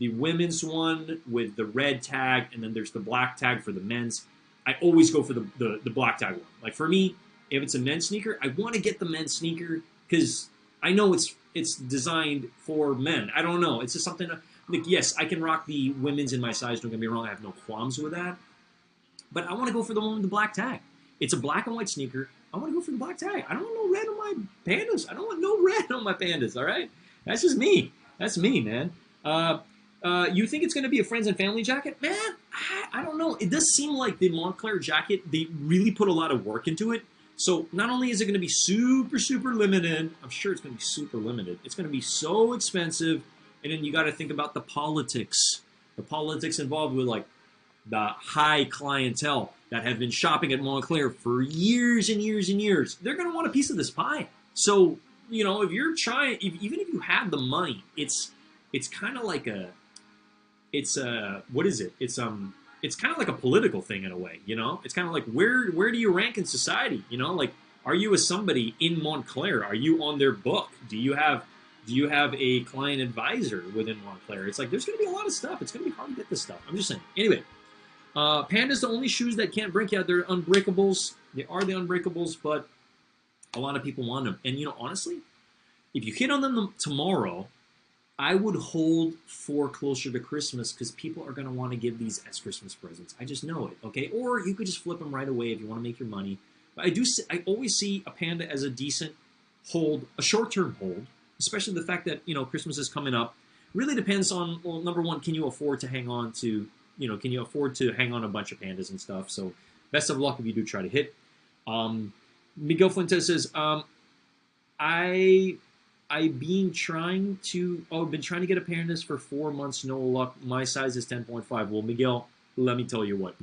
women's one with the red tag, and then there's the black tag for the men's. I always go for the black tag one. Like, for me, if it's a men's sneaker, I want to get the men's sneaker because I know it's designed for men. I don't know. It's just something, like, yes, I can rock the women's in my size. Don't get me wrong. I have no qualms with that. But I want to go for the one with the black tag. It's a black and white sneaker. I want to go for the black tag. I don't want no red on my Pandas. I don't want no red on my Pandas, all right? That's just me. That's me, man. You think it's going to be a friends and family jacket? Man, I don't know. It does seem like the Montclair jacket, they really put a lot of work into it. So not only is it going to be super, super limited, I'm sure it's going to be super limited. It's going to be so expensive. And then you got to think about the politics. The politics involved with, like, the high clientele that have been shopping at Montclair for years and years and years, they're going to want a piece of this pie. So, you know, if you're trying, even if you have the money, it's kind of like what is it? It's kind of like a political thing in a way, you know? It's kind of like, where do you rank in society, you know? Like, are you somebody in Montclair? Are you on their book? Do you have a client advisor within Montclair? It's like, there's going to be a lot of stuff. It's going to be hard to get this stuff. I'm just saying. Anyway, Panda's the only shoes that can't break out. They're unbreakables. They are the unbreakables, but a lot of people want them. And, you know, honestly, if you hit on them tomorrow, I would hold for closer to Christmas because people are going to want to give these as Christmas presents. I just know it, okay? Or you could just flip them right away if you want to make your money. But I always see a Panda as a decent hold, a short-term hold, especially the fact that, you know, Christmas is coming up. Really depends on, well, number one, can you afford to hang on to, you know, can you afford to hang on a bunch of Pandas and stuff? So best of luck if you do try to hit. Miguel Fuentes says, I've been trying to get a Pandas for 4 months, no luck. My size is 10.5. Well, Miguel, let me tell you what.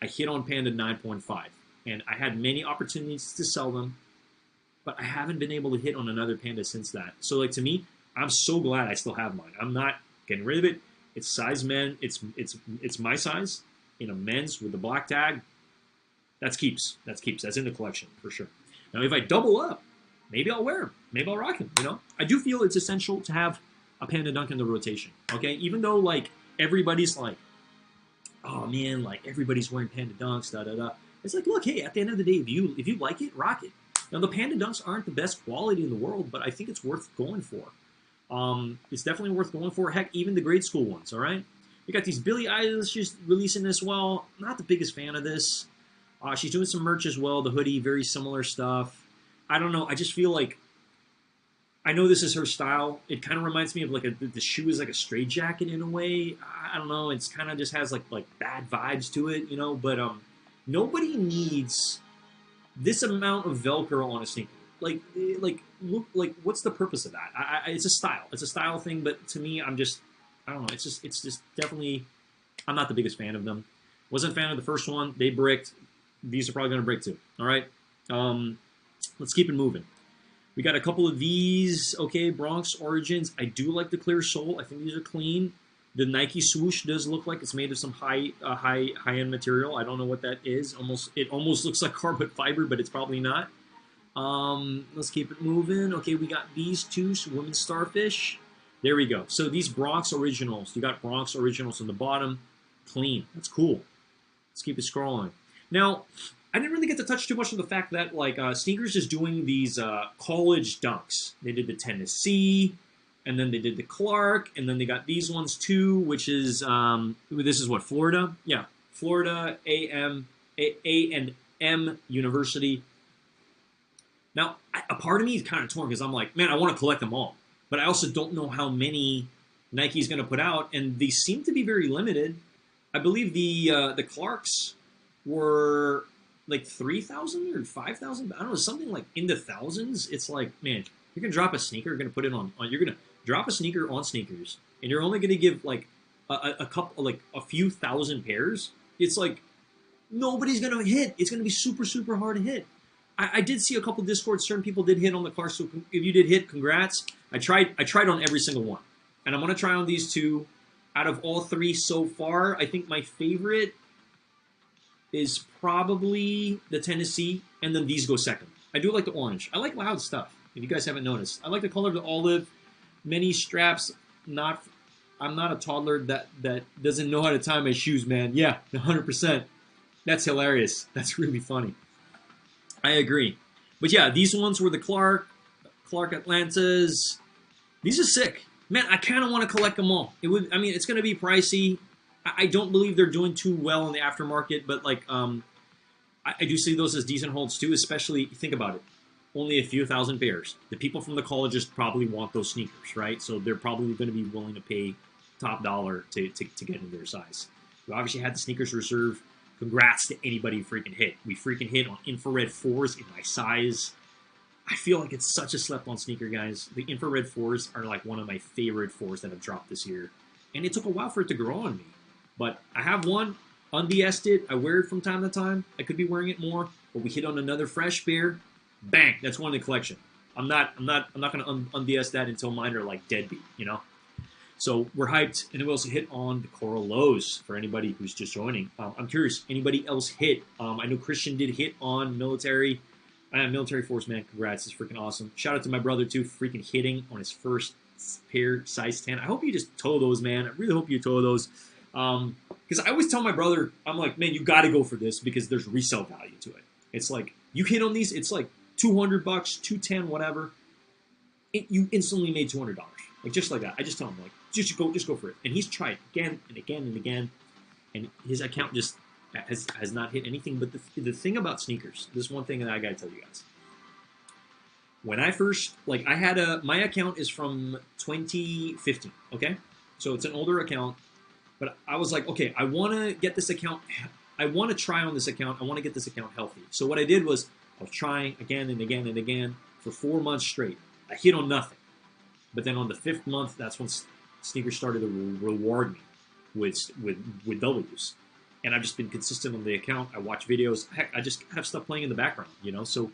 I hit on Panda 9.5, and I had many opportunities to sell them, but I haven't been able to hit on another Panda since that. So, like, to me, I'm so glad I still have mine. I'm not getting rid of it. It's size men. It's my size in a men's with the black tag. That's keeps. That's in the collection for sure. Now, if I double up, maybe I'll wear them. Maybe I'll rock them, you know? I do feel it's essential to have a Panda Dunk in the rotation, okay? Even though, like, everybody's like, oh, man, like, everybody's wearing Panda Dunks, da-da-da. It's like, look, hey, at the end of the day, if you like it, rock it. Now, the Panda Dunks aren't the best quality in the world, but I think it's worth going for. It's definitely worth going for. Heck, even the grade school ones, all right? We got these Billie Eilish releasing this well. Not the biggest fan of this. She's doing some merch as well. The hoodie, very similar stuff. I don't know. I just feel like, I know this is her style. It kind of reminds me of like the shoe is like a straight jacket in a way. I don't know. It's kind of just has like bad vibes to it, you know. But nobody needs this amount of Velcro on a sneaker. Look, what's the purpose of that? It's a style. It's a style thing. But to me, I don't know. It's just definitely, I'm not the biggest fan of them. Wasn't a fan of the first one. They bricked. These are probably going to break too. All right. Let's keep it moving. We got a couple of these. Okay, Bronx Origins. I do like the clear sole. I think these are clean. The Nike swoosh does look like it's made of some high-end material. I don't know what that is. It almost looks like carbon fiber, but it's probably not. Let's keep it moving. Okay, we got these two women's starfish. There we go. So these Bronx Originals. You got Bronx Originals on the bottom. Clean. That's cool. Let's keep it scrolling. Now, I didn't really get to touch too much on the fact that, like, Sneakers is doing these college dunks. They did the Tennessee, and then they did the Clark, and then they got these ones too, which is, this is what, Florida? Yeah, Florida A&M University. Now, a part of me is kind of torn because I'm like, man, I want to collect them all. But I also don't know how many Nike's going to put out, and they seem to be very limited. I believe the Clarks were like 3,000 or 5,000. I don't know, something like in the thousands. It's like, man, you're gonna drop a sneaker, you're gonna put it on. You're gonna drop a sneaker on sneakers, and you're only gonna give like a couple, like a few thousand pairs. It's like nobody's gonna hit. It's gonna be super hard to hit. I did see a couple Discords. Certain people did hit on the Clarks. So if you did hit, congrats. I tried on every single one, and I'm gonna try on these two. Out of all three so far, I think my favorite is probably the Tennessee, and then these go second. I do like the orange. I like loud stuff, if you guys haven't noticed. I like the color of the olive, many straps. I'm not a toddler that doesn't know how to tie my shoes, man. Yeah, 100%. That's hilarious. That's really funny. I agree. But yeah, these ones were the Clark Atlantas. These are sick. Man, I kind of want to collect them all. It's going to be pricey. I don't believe they're doing too well in the aftermarket, but like, I do see those as decent holds too. Especially, think about it, only a few thousand pairs. The people from the colleges probably want those sneakers, right? So they're probably going to be willing to pay top dollar to get into their size. We obviously had the sneakers reserve. Congrats to anybody who freaking hit. We freaking hit on infrared 4s in my size. I feel like it's such a slept-on sneaker, guys. The infrared 4s are like one of my favorite 4s that have dropped this year, and it took a while for it to grow on me. But I have one. Undiesed it. I wear it from time to time. I could be wearing it more, but we hit on another fresh pair. Bang! That's one in the collection. I'm not going to undiest that until mine are like deadbeat, you know. So we're hyped, and we also hit on the Coral Lows for anybody who's just joining. I'm curious, anybody else hit? I know Christian did hit on military. Military Force, man, congrats. It's freaking awesome. Shout out to my brother, too, freaking hitting on his first pair, size 10. I hope you just toe those, man. I really hope you toe those. Because I always tell my brother, I'm like, man, you got to go for this because there's resale value to it. It's like, you hit on these, it's like $200, $210, whatever. You instantly made $200. Like, just like that. I just tell him, like, just go for it. And he's tried again and again and again. And his account just has not hit anything. But the thing about sneakers, this is one thing that I got to tell you guys. When I first, like, my account is from 2015, okay? So it's an older account. But I was like, okay, I want to get this account, I want to try on this account, I want to get this account healthy. So what I did was, I was trying again and again and again for 4 months straight. I hit on nothing. But then on the 5th month, that's when sneakers started to reward me with W's. And I've just been consistent on the account. I watch videos. Heck, I just have stuff playing in the background, you know? So,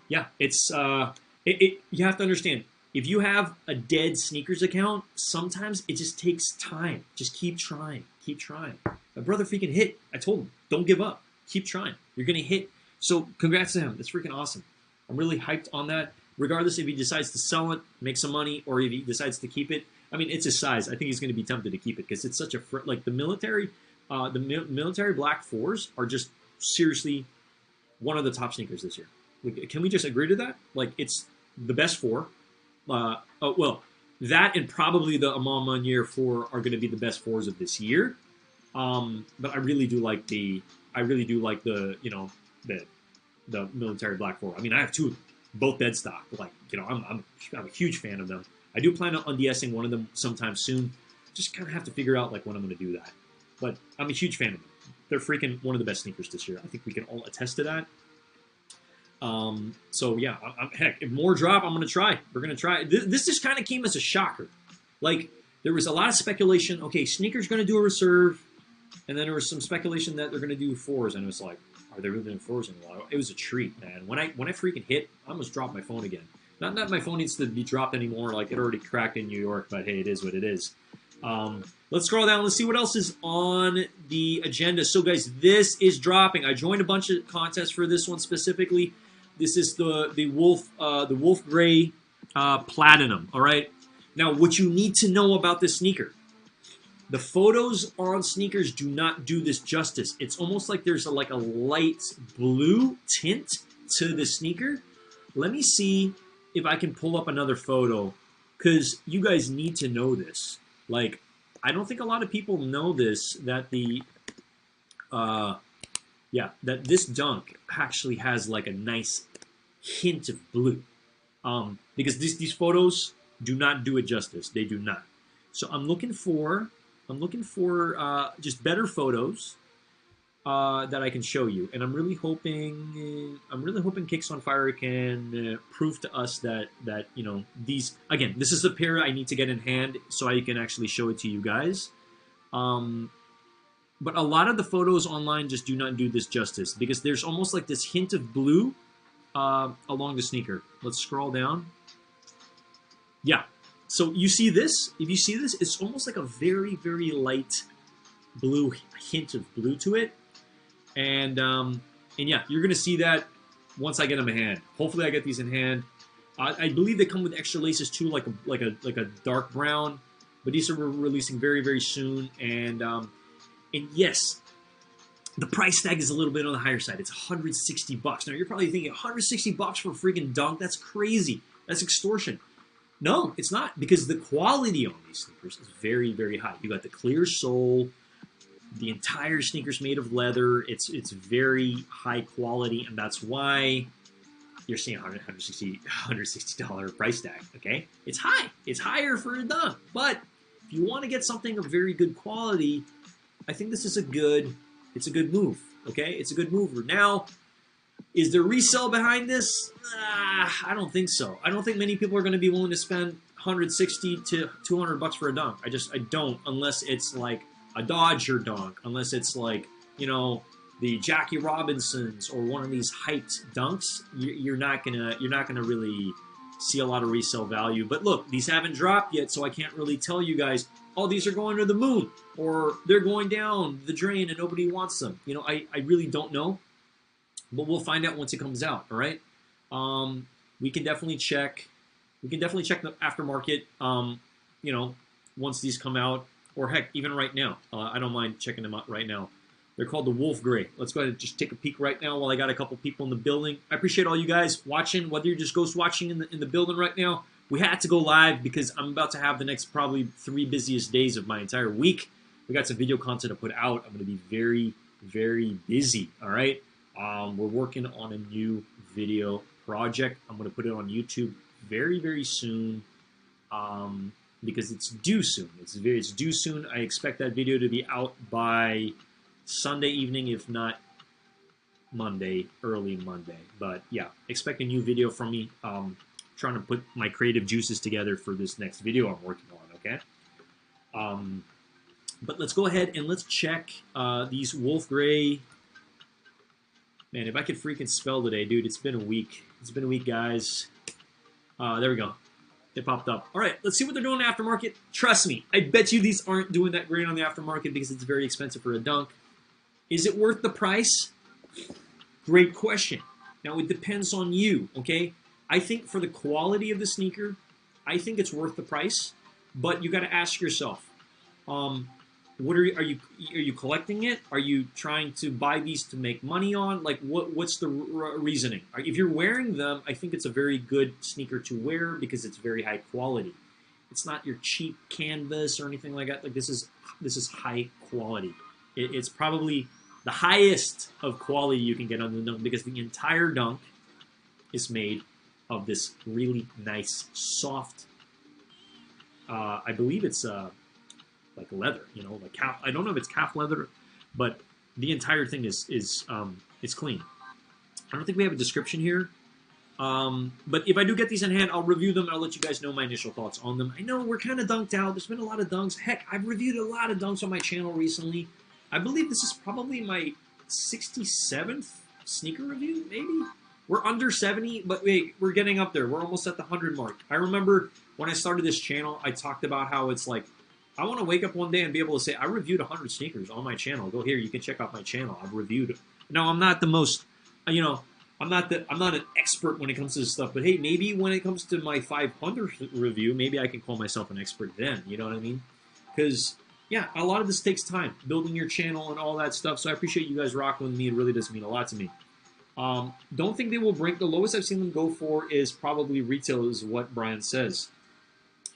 yeah, it's, you have to understand, if you have a dead sneakers account, sometimes it just takes time. Just keep trying. Keep trying. My brother freaking hit. I told him, don't give up. Keep trying. You're going to hit. So congrats to him. That's freaking awesome. I'm really hyped on that. Regardless if he decides to sell it, make some money, or if he decides to keep it. I mean, it's his size. I think he's going to be tempted to keep it because it's such a... Like, the military black 4s are just seriously one of the top sneakers this year. Like, can we just agree to that? Like, it's the best 4. Well, that and probably the Amal Meunier 4 are going to be the best 4s of this year. But I really do like the you know, the military black 4. I mean, I have 2 of them, both dead stock. Like, you know, I'm a huge fan of them. I do plan on undiesing one of them sometime soon. Just kind of have to figure out like when I'm going to do that. But I'm a huge fan of them. They're freaking one of the best sneakers this year. I think we can all attest to that. So yeah, heck, if more drop, I'm going to try. We're going to try. This just kind of came as a shocker. Like, there was a lot of speculation. Okay, sneakers going to do a reserve. And then there was some speculation that they're going to do 4s. And it was like, are they really doing 4s anymore? It was a treat, man. When I freaking hit, I almost dropped my phone again. Not that my phone needs to be dropped anymore. Like, it already cracked in New York. But hey, it is what it is. Let's scroll down. Let's see what else is on the agenda. So, guys, this is dropping. I joined a bunch of contests for this one specifically. This is the Wolf Gray Platinum. All right. Now, what you need to know about this sneaker: the photos on sneakers do not do this justice. It's almost like there's a light blue tint to the sneaker. Let me see if I can pull up another photo, because you guys need to know this. Like, I don't think a lot of people know this, that that this dunk actually has like a nice hint of blue. Because these photos do not do it justice. They do not. So I'm looking for just better photos that I can show you, and I'm really hoping Kicks on Fire can prove to us that you know, these, again, this is the pair I need to get in hand so I can actually show it to you guys. But a lot of the photos online just do not do this justice, because there's almost like this hint of blue along the sneaker. Let's scroll down. Yeah. So you see this? If you see this, it's almost like a very, very light blue, hint of blue to it. And yeah, you're gonna see that once I get them in hand. Hopefully, I get these in hand. I believe they come with extra laces too, like a dark brown. But these are releasing very, very soon. And yes, the price tag is a little bit on the higher side. It's $160. Now you're probably thinking, $160 for a freaking dunk? That's crazy. That's extortion. No, it's not, because the quality on these sneakers is very, very high. You got the clear sole. The entire sneaker's made of leather. It's very high quality, and that's why you're seeing $160 price tag. Okay, it's high. It's higher for a dunk. But if you want to get something of very good quality, I think this is a good move. Okay, it's a good mover. Now, is there resale behind this? I don't think so. I don't think many people are going to be willing to spend $160 to $200 for a dunk. I don't, unless it's like a Dodger dunk, unless it's like, you know, the Jackie Robinsons or one of these hyped dunks. You're not gonna really see a lot of resale value. But look, these haven't dropped yet, so I can't really tell you guys, oh, these are going to the moon or they're going down the drain and nobody wants them. You know, I really don't know, but we'll find out once it comes out. All right. We can definitely check. We can definitely check the aftermarket. You know, once these come out, or heck, even right now. I don't mind checking them out right now. They're called the Wolf Gray. Let's go ahead and just take a peek right now while I got a couple people in the building. I appreciate all you guys watching, whether you're just ghost watching in the building right now. We had to go live because I'm about to have the next probably 3 busiest days of my entire week. We got some video content to put out. I'm going to be very, very busy, all right? We're working on a new video project. I'm going to put it on YouTube very, very soon because it's due soon. It's due soon. I expect that video to be out by Sunday evening, if not Monday, early Monday. But yeah, expect a new video from me. Trying to put my creative juices together for this next video I'm working on, okay? But let's go ahead and let's check these Wolf Gray. Man, if I could freaking spell today, dude, it's been a week. It's been a week, guys. There we go. It popped up. All right, let's see what they're doing in the aftermarket. Trust me, I bet you these aren't doing that great on the aftermarket because it's very expensive for a dunk. Is it worth the price? Great question. Now, it depends on you, okay? I think for the quality of the sneaker, I think it's worth the price. But you got to ask yourself, what are you collecting it? Are you trying to buy these to make money on? Like, what's the reasoning? If you're wearing them, I think it's a very good sneaker to wear because it's very high quality. It's not your cheap canvas or anything like that. Like this is high quality. It's probably the highest of quality you can get on the dunk because the entire dunk is made of this really nice, soft. I believe it's like leather, you know, like calf. I don't know if it's calf leather, but the entire thing is clean. I don't think we have a description here, but if I do get these in hand, I'll review them and I'll let you guys know my initial thoughts on them. I know we're kind of dunked out. There's been a lot of dunks. Heck, I've reviewed a lot of dunks on my channel recently. I believe this is probably my 67th sneaker review, maybe. We're under 70, but wait, we're getting up there. We're almost at the 100 mark. I remember when I started this channel, I talked about how it's like, I want to wake up one day and be able to say, I reviewed 100 sneakers on my channel. Go here, you can check out my channel. I've reviewed. Now, I'm not the most, you know, I'm not an expert when it comes to this stuff, but hey, maybe when it comes to my 500th review, maybe I can call myself an expert then. You know what I mean? Because yeah, a lot of this takes time, building your channel and all that stuff. So I appreciate you guys rocking with me. It really does mean a lot to me. Don't think they will break. The lowest I've seen them go for is probably retail, is what Brian says.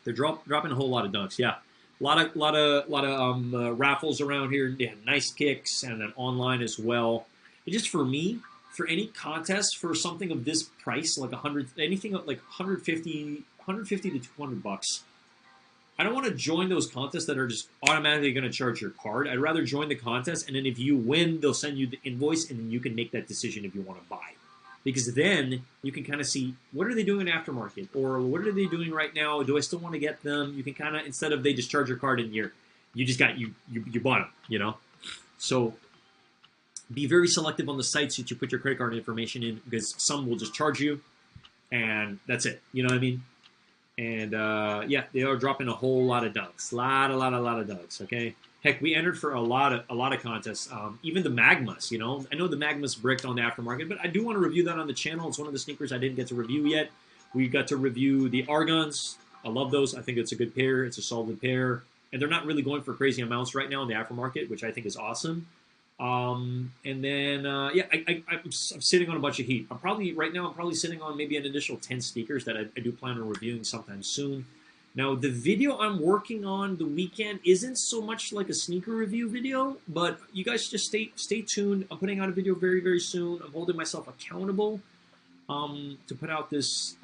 They're dropping a whole lot of dunks. Yeah, a lot of raffles around here. They have nice kicks and then online as well. And just for me, for any contest for something of this price, like 100, anything like 150 to 200 bucks. I don't want to join those contests that are just automatically going to charge your card. I'd rather join the contest, and then if you win, they'll send you the invoice, and then you can make that decision if you want to buy. Because then you can kind of see, what are they doing in aftermarket? Or what are they doing right now? Do I still want to get them? You can kind of, instead of they just charge your card and you bought them, you know? So be very selective on the sites that you put your credit card information in, because some will just charge you, and that's it. You know what I mean? And yeah, they are dropping a whole lot of dunks, a lot of dunks. Okay, heck, we entered for a lot of contests. Even the Magmas, you know, I know the Magmas bricked on the aftermarket, but I do want to review that on the channel. It's one of the sneakers I didn't get to review yet. We got to review the Argons. I love those. I think it's a good pair. It's a solid pair, and they're not really going for crazy amounts right now in the aftermarket, which I think is awesome. And then yeah, I'm sitting on a bunch of heat. I'm probably sitting on maybe an additional 10 sneakers that I do plan on reviewing sometime soon. Now, the video I'm working on the weekend isn't so much like a sneaker review video, but you guys just stay tuned. I'm putting out a video very, very soon. I'm holding myself accountable to put out this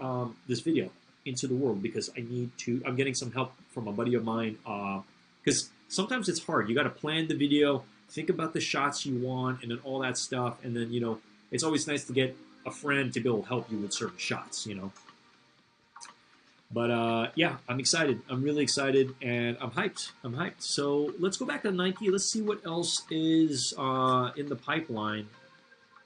this video into the world, because I'm getting some help from a buddy of mine, because sometimes it's hard. You got to plan the video, think about the shots you want, and then all that stuff. And then, you know, it's always nice to get a friend to be able to help you with certain shots, you know. But yeah, I'm excited. I'm really excited, and I'm hyped. I'm hyped. So let's go back to Nike. Let's see what else is in the pipeline.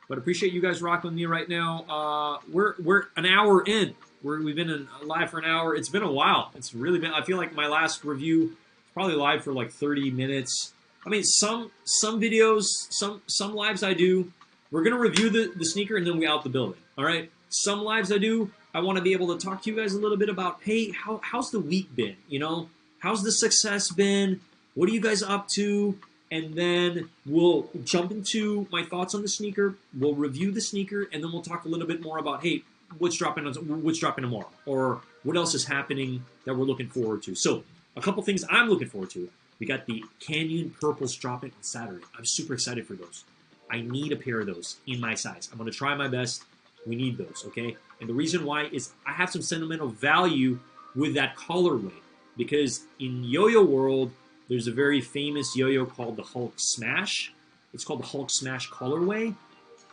But appreciate you guys rocking with me right now. We're an hour in. We've been live for an hour. It's been a while. It's really been. I feel like my last review was probably live for like 30 minutes. I mean, some videos, some lives I do. We're gonna review the sneaker and then we out the building. All right. Some lives I do. I want to be able to talk to you guys a little bit about, hey, how's the week been? You know, how's the success been? What are you guys up to? And then we'll jump into my thoughts on the sneaker. We'll review the sneaker, and then we'll talk a little bit more about, hey, what's dropping tomorrow, or what else is happening that we're looking forward to. So a couple things I'm looking forward to. We got the Canyon Purples dropping on Saturday. I'm super excited for those. I need a pair of those in my size. I'm going to try my best. We need those, okay? And the reason why is I have some sentimental value with that colorway, because in yo-yo world, there's a very famous yo-yo called the Hulk Smash. It's called the Hulk Smash colorway.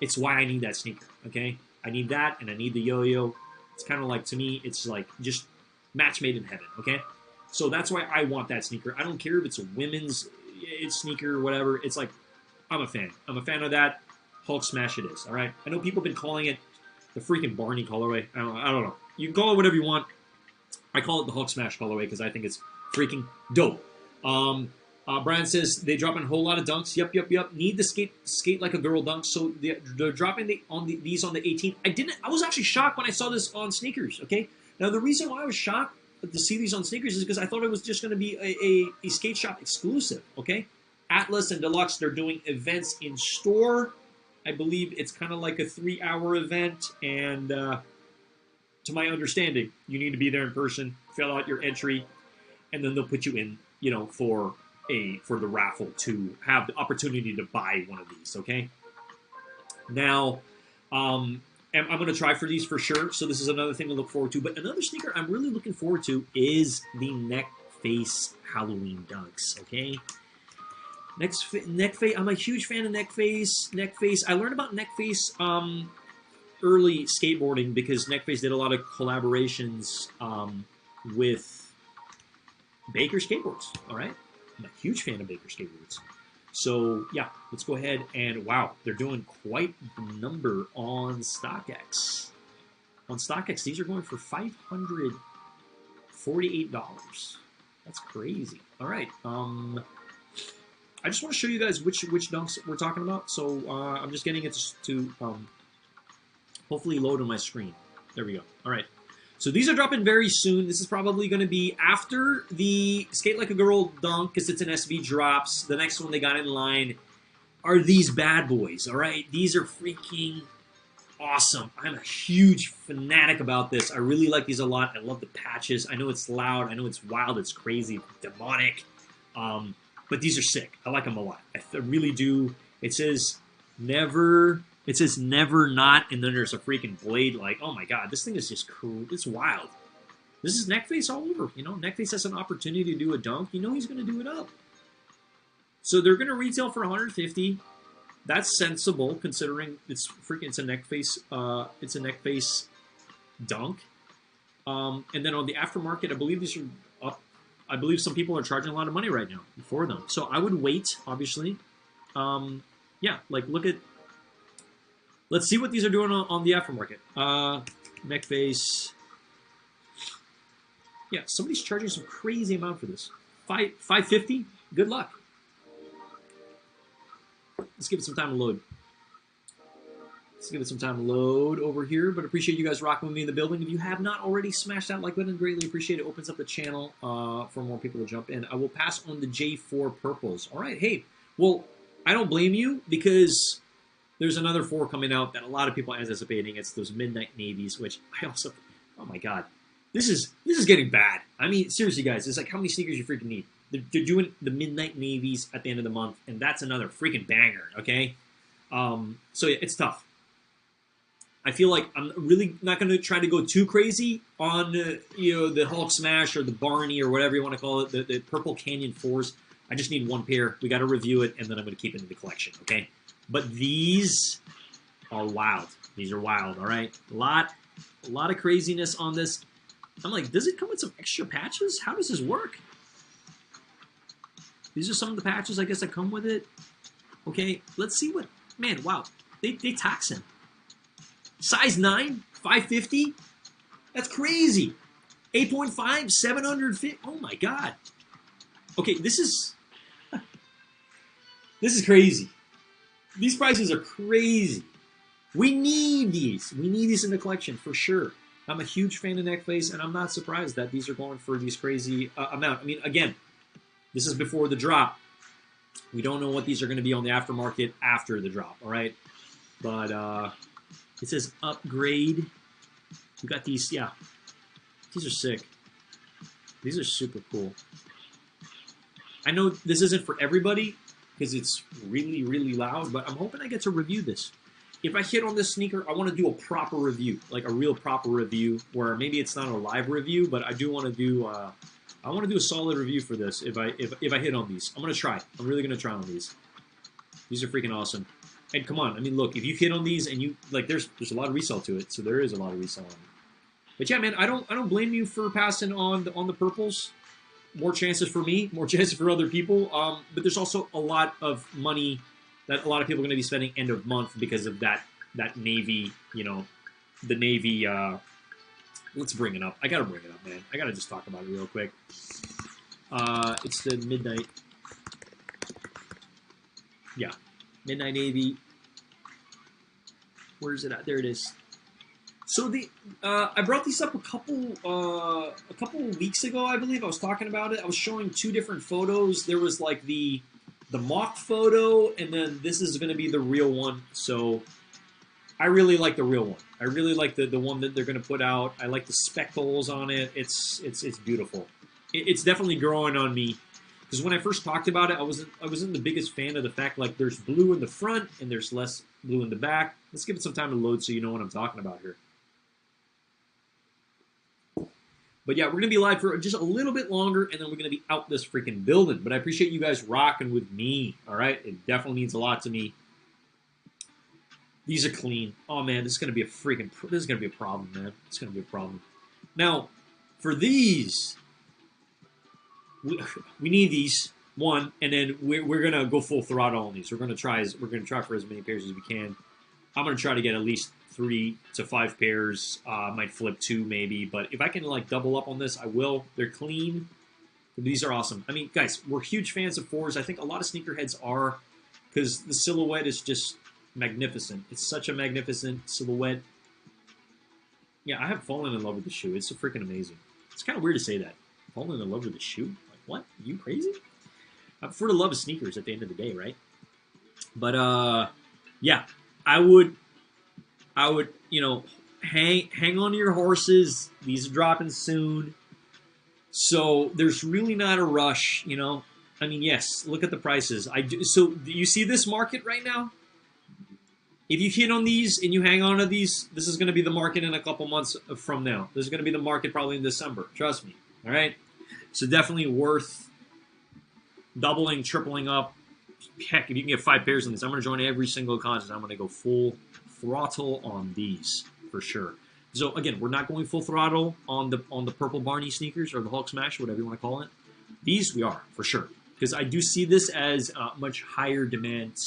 It's why I need that sneaker, okay? I need that, and I need the yo-yo. It's kind of like, to me, it's like just match made in heaven, okay? So that's why I want that sneaker. I don't care if it's a women's sneaker or whatever. It's like, I'm a fan. I'm a fan of that. Hulk Smash it is, all right? I know people have been calling it the freaking Barney colorway. I don't know. You can call it whatever you want. I call it the Hulk Smash colorway because I think it's freaking dope. Brian says they drop in a whole lot of dunks. Yep. Need the skate like a girl dunk. So they're dropping these on the 18th. I was actually shocked when I saw this on sneakers. Okay. Now the reason why I was shocked to see these on sneakers is because I thought it was just going to be a skate shop exclusive. Okay. Atlas and Deluxe, they're doing events in store. I believe it's kind of like a 3-hour event, and to my understanding, you need to be there in person, fill out your entry, and then they'll put you in, you know, for the raffle to have the opportunity to buy one of these. Okay. Now, I'm going to try for these for sure. So this is another thing to look forward to. But another sneaker I'm really looking forward to is the Neck Face Halloween Dunks. Okay. Neck Face. I'm a huge fan of Neck Face. I learned about Neck Face early skateboarding because Neck Face did a lot of collaborations with Baker Skateboards. All right, I'm a huge fan of Baker Skateboards. So yeah, let's go ahead and wow, they're doing quite the number on StockX. On StockX, these are going for $548. That's crazy. All right. I just want to show you guys which dunks we're talking about. So I'm just getting it to hopefully load on my screen. There we go. All right. So these are dropping very soon. This is probably going to be after the Skate Like a Girl dunk because it's an SB drops. The next one they got in line are these bad boys. All right. These are freaking awesome. I'm a huge fanatic about this. I really like these a lot. I love the patches. I know it's loud. I know it's wild. It's crazy. Demonic. But these are sick. I like them a lot. I really do. It says never not, and then there's a freaking blade. Like, oh my god, this thing is just cool. It's wild. This is Neck Face all over. You know, Neck Face has an opportunity to do a dunk. You know he's going to do it up. So they're going to retail for $150. That's sensible considering it's a Neck Face. It's a Neck Face dunk. And then on the aftermarket, I believe these are up. I believe some people are charging a lot of money right now for them. So I would wait, obviously. Yeah, like look at. Let's see what these are doing on the aftermarket. Neck Face. Yeah, somebody's charging some crazy amount for this. $550. Good luck. Let's give it some time to load. Let's give it some time to load over here. But appreciate you guys rocking with me in the building. If you have not already, smash that like button. Greatly appreciate it. Opens up the channel for more people to jump in. I will pass on the J4 purples. All right. Hey, well, I don't blame you because there's another 4 coming out that a lot of people are anticipating. It's those Midnight Navies, which I also, oh my god, this is getting bad. I mean, seriously, guys, it's like how many sneakers you freaking need. They're doing the Midnight Navies at the end of the month, and that's another freaking banger. Okay, so yeah, it's tough. I feel like I'm really not going to try to go too crazy on the Hulk Smash or the Barney or whatever you want to call it, the Purple Canyon 4s. I just need one pair. We got to review it, and then I'm going to keep it in the collection. Okay. But these are wild. These are wild, all right? A lot of craziness on this. I'm like, does it come with some extra patches? How does this work? These are some of the patches, I guess, that come with it. Okay, let's see what... Man, wow. They tax him. Size 9, 550? That's crazy. 8.5, 750. Oh, my God. Okay, this is... This is crazy. These prices are crazy. We need these. We need these in the collection, for sure. I'm a huge fan of Neckface, and I'm not surprised that these are going for these crazy amount. I mean, again, this is before the drop. We don't know what these are going to be on the aftermarket after the drop, all right? But it says upgrade. We got these, yeah. These are sick. These are super cool. I know this isn't for everybody because it's really, really loud, but I'm hoping I get to review this. If I hit on this sneaker, I want to do a proper review, like a real proper review, where maybe it's not a live review, but I do want to do. I want to do a solid review for this. If I hit on these, I'm gonna try. I'm really gonna try on these. These are freaking awesome. And come on, I mean, look, if you hit on these and you like, there's a lot of resale to it, so there is a lot of resale on it. But yeah, man, I don't blame you for passing on the purples. More chances for me, more chances for other people. But there's also a lot of money that a lot of people are going to be spending end of month because of that Navy, you know, the Navy. Let's bring it up. I got to bring it up, man. I got to just talk about it real quick. It's the Midnight. Yeah, Midnight Navy. Where's it at? There it is. So I brought these up a couple weeks ago, I believe. I was talking about it. I was showing two different photos. There was like the mock photo, and then this is going to be the real one. So I really like the real one. I really like the one that they're going to put out. I like the speckles on it. It's beautiful. It's definitely growing on me. Because when I first talked about it, I wasn't the biggest fan of the fact like there's blue in the front and there's less blue in the back. Let's give it some time to load so you know what I'm talking about here. But yeah, we're going to be live for just a little bit longer, and then we're going to be out this freaking building. But I appreciate you guys rocking with me, all right? It definitely means a lot to me. These are clean. Oh, man, this is going to be a problem, man. It's going to be a problem. Now, for these, we need these, one, and then we're going to go full throttle on these. We're going to try for as many pairs as we can. I'm going to try to get at least 3 to 5 pairs. Might flip 2 maybe, but if I can like double up on this, I will. They're clean. These are awesome. I mean, guys, we're huge fans of 4s. I think a lot of sneakerheads are, because the silhouette is just magnificent. It's such a magnificent silhouette. Yeah, I have fallen in love with the shoe. It's so freaking amazing. It's kind of weird to say that. Fallen in love with the shoe? Like, what? Are you crazy? I prefer to love of sneakers at the end of the day, right? But, yeah, I would, you know, hang on to your horses. These are dropping soon. So there's really not a rush, you know. I mean, yes, look at the prices. So do you see this market right now? If you hit on these and you hang on to these, this is going to be the market in a couple months from now. This is going to be the market probably in December. Trust me. All right? So definitely worth doubling, tripling up. Heck, if you can get 5 pairs on this, I'm going to join every single contest. I'm going to go full throttle on these for sure. So again, we're not going full throttle on the purple Barney sneakers or the Hulk Smash, whatever you want to call it. These we are for sure, because I do see this as a much higher demand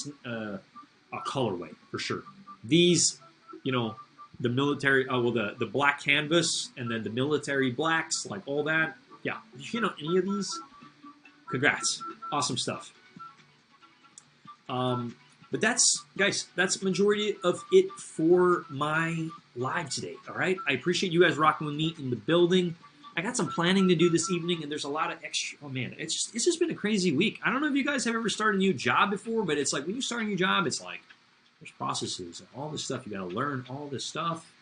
colorway for sure. These, you know, the military, well, the black canvas and then the military blacks, like all that. Yeah, if you know any of these, congrats, awesome stuff. But that's, guys, that's majority of it for my live today, all right? I appreciate you guys rocking with me in the building. I got some planning to do this evening, and there's a lot of extra, oh man, it's just been a crazy week. I don't know if you guys have ever started a new job before, but it's like when you start a new job, it's like there's processes and all this stuff. You got to learn all this stuff.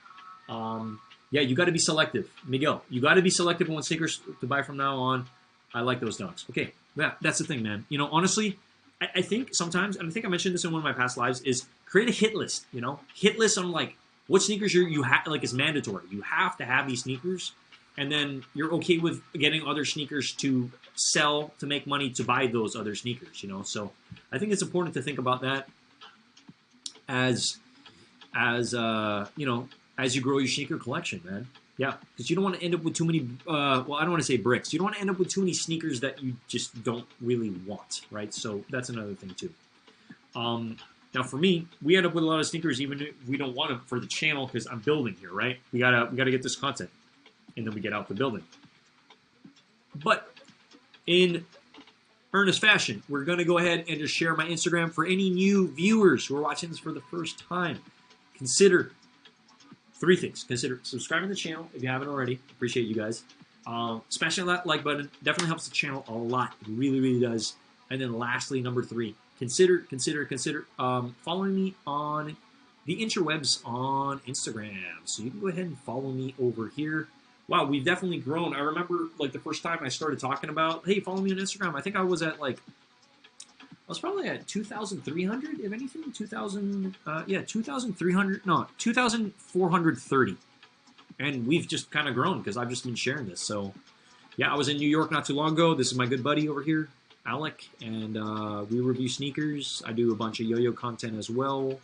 Yeah, you got to be selective. Miguel, you got to be selective on what sneakers to buy from now on. I like those dunks. Okay, yeah, that's the thing, man. You know, honestly, I think sometimes, and I think I mentioned this in one of my past lives, is create a hit list, you know? Hit list on, like, what sneakers you have, like, is mandatory. You have to have these sneakers, and then you're okay with getting other sneakers to sell, to make money, to buy those other sneakers, you know? So I think it's important to think about that as you know, as you grow your sneaker collection, man. Yeah, because you don't want to end up with too many, well, I don't want to say bricks. You don't want to end up with too many sneakers that you just don't really want, right? So that's another thing, too. Now, for me, we end up with a lot of sneakers even if we don't want them for the channel because I'm building here, right? We gotta get this content, and then we get out the building. But in earnest fashion, we're going to go ahead and just share my Instagram for any new viewers who are watching this for the first time. Consider 3 things. Consider subscribing to the channel if you haven't already. Appreciate you guys. Smashing that like button definitely helps the channel a lot. It really, really does. And then lastly, number 3, consider following me on the interwebs on Instagram. So you can go ahead and follow me over here. Wow, we've definitely grown. I remember, like, the first time I started talking about, hey, follow me on Instagram, I think I was at, like, I was probably at 2,300, if anything. 2,300, no, 2,430. And we've just kind of grown because I've just been sharing this. So, yeah, I was in New York not too long ago. This is my good buddy over here, Alec, and we review sneakers. I do a bunch of yo-yo content as well.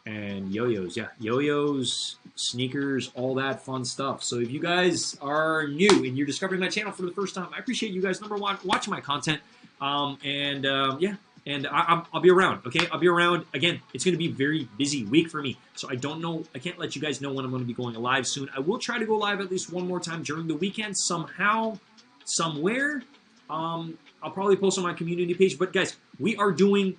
And yo-yos, yeah, yo-yos, sneakers, all that fun stuff. So if you guys are new and you're discovering my channel for the first time, I appreciate you guys, number one, watching my content. Yeah, and I'll be around, okay? I'll be around. Again, it's going to be a very busy week for me, so I don't know. I can't let you guys know when I'm going to be going live soon. I will try to go live at least one more time during the weekend somehow, somewhere. I'll probably post on my community page. But guys, we're doing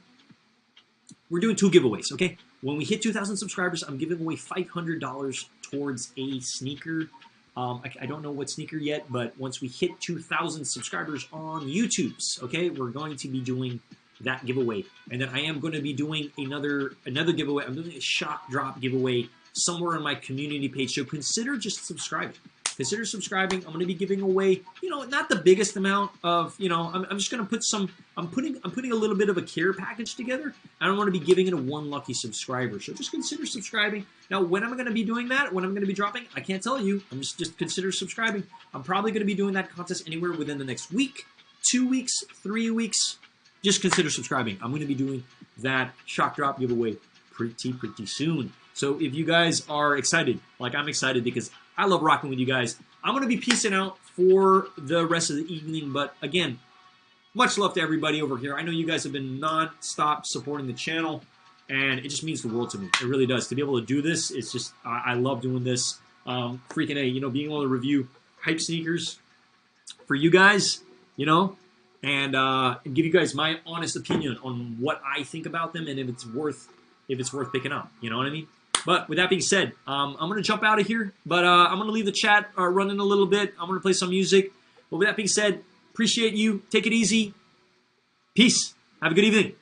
2 giveaways, okay? When we hit 2,000 subscribers, I'm giving away $500 towards a sneaker. I don't know what sneaker yet, but once we hit 2,000 subscribers on YouTube's, okay, we're going to be doing that giveaway. And then I am going to be doing another giveaway. I'm doing a shock drop giveaway somewhere on my community page. So consider just subscribing. Consider subscribing. I'm going to be giving away, you know, not the biggest amount of, you know, I'm just going to put some, I'm putting a little bit of a care package together. I don't want to be giving it to one lucky subscriber. So just consider subscribing. Now, when am I going to be doing that? When I'm going to be dropping? I can't tell you. I'm just consider subscribing. I'm probably going to be doing that contest anywhere within the next week, 2 weeks, 3 weeks. Just consider subscribing. I'm going to be doing that shock drop giveaway pretty soon. So if you guys are excited, like I'm excited because I love rocking with you guys. I'm going to be peacing out for the rest of the evening. But again, much love to everybody over here. I know you guys have been non-stop supporting the channel, and it just means the world to me. It really does. To be able to do this, it's just, I love doing this. Freaking A, you know, being able to review hype sneakers for you guys, you know, and give you guys my honest opinion on what I think about them and if it's worth picking up. You know what I mean? But with that being said, I'm going to jump out of here. But I'm going to leave the chat running a little bit. I'm going to play some music. But with that being said, appreciate you. Take it easy. Peace. Have a good evening.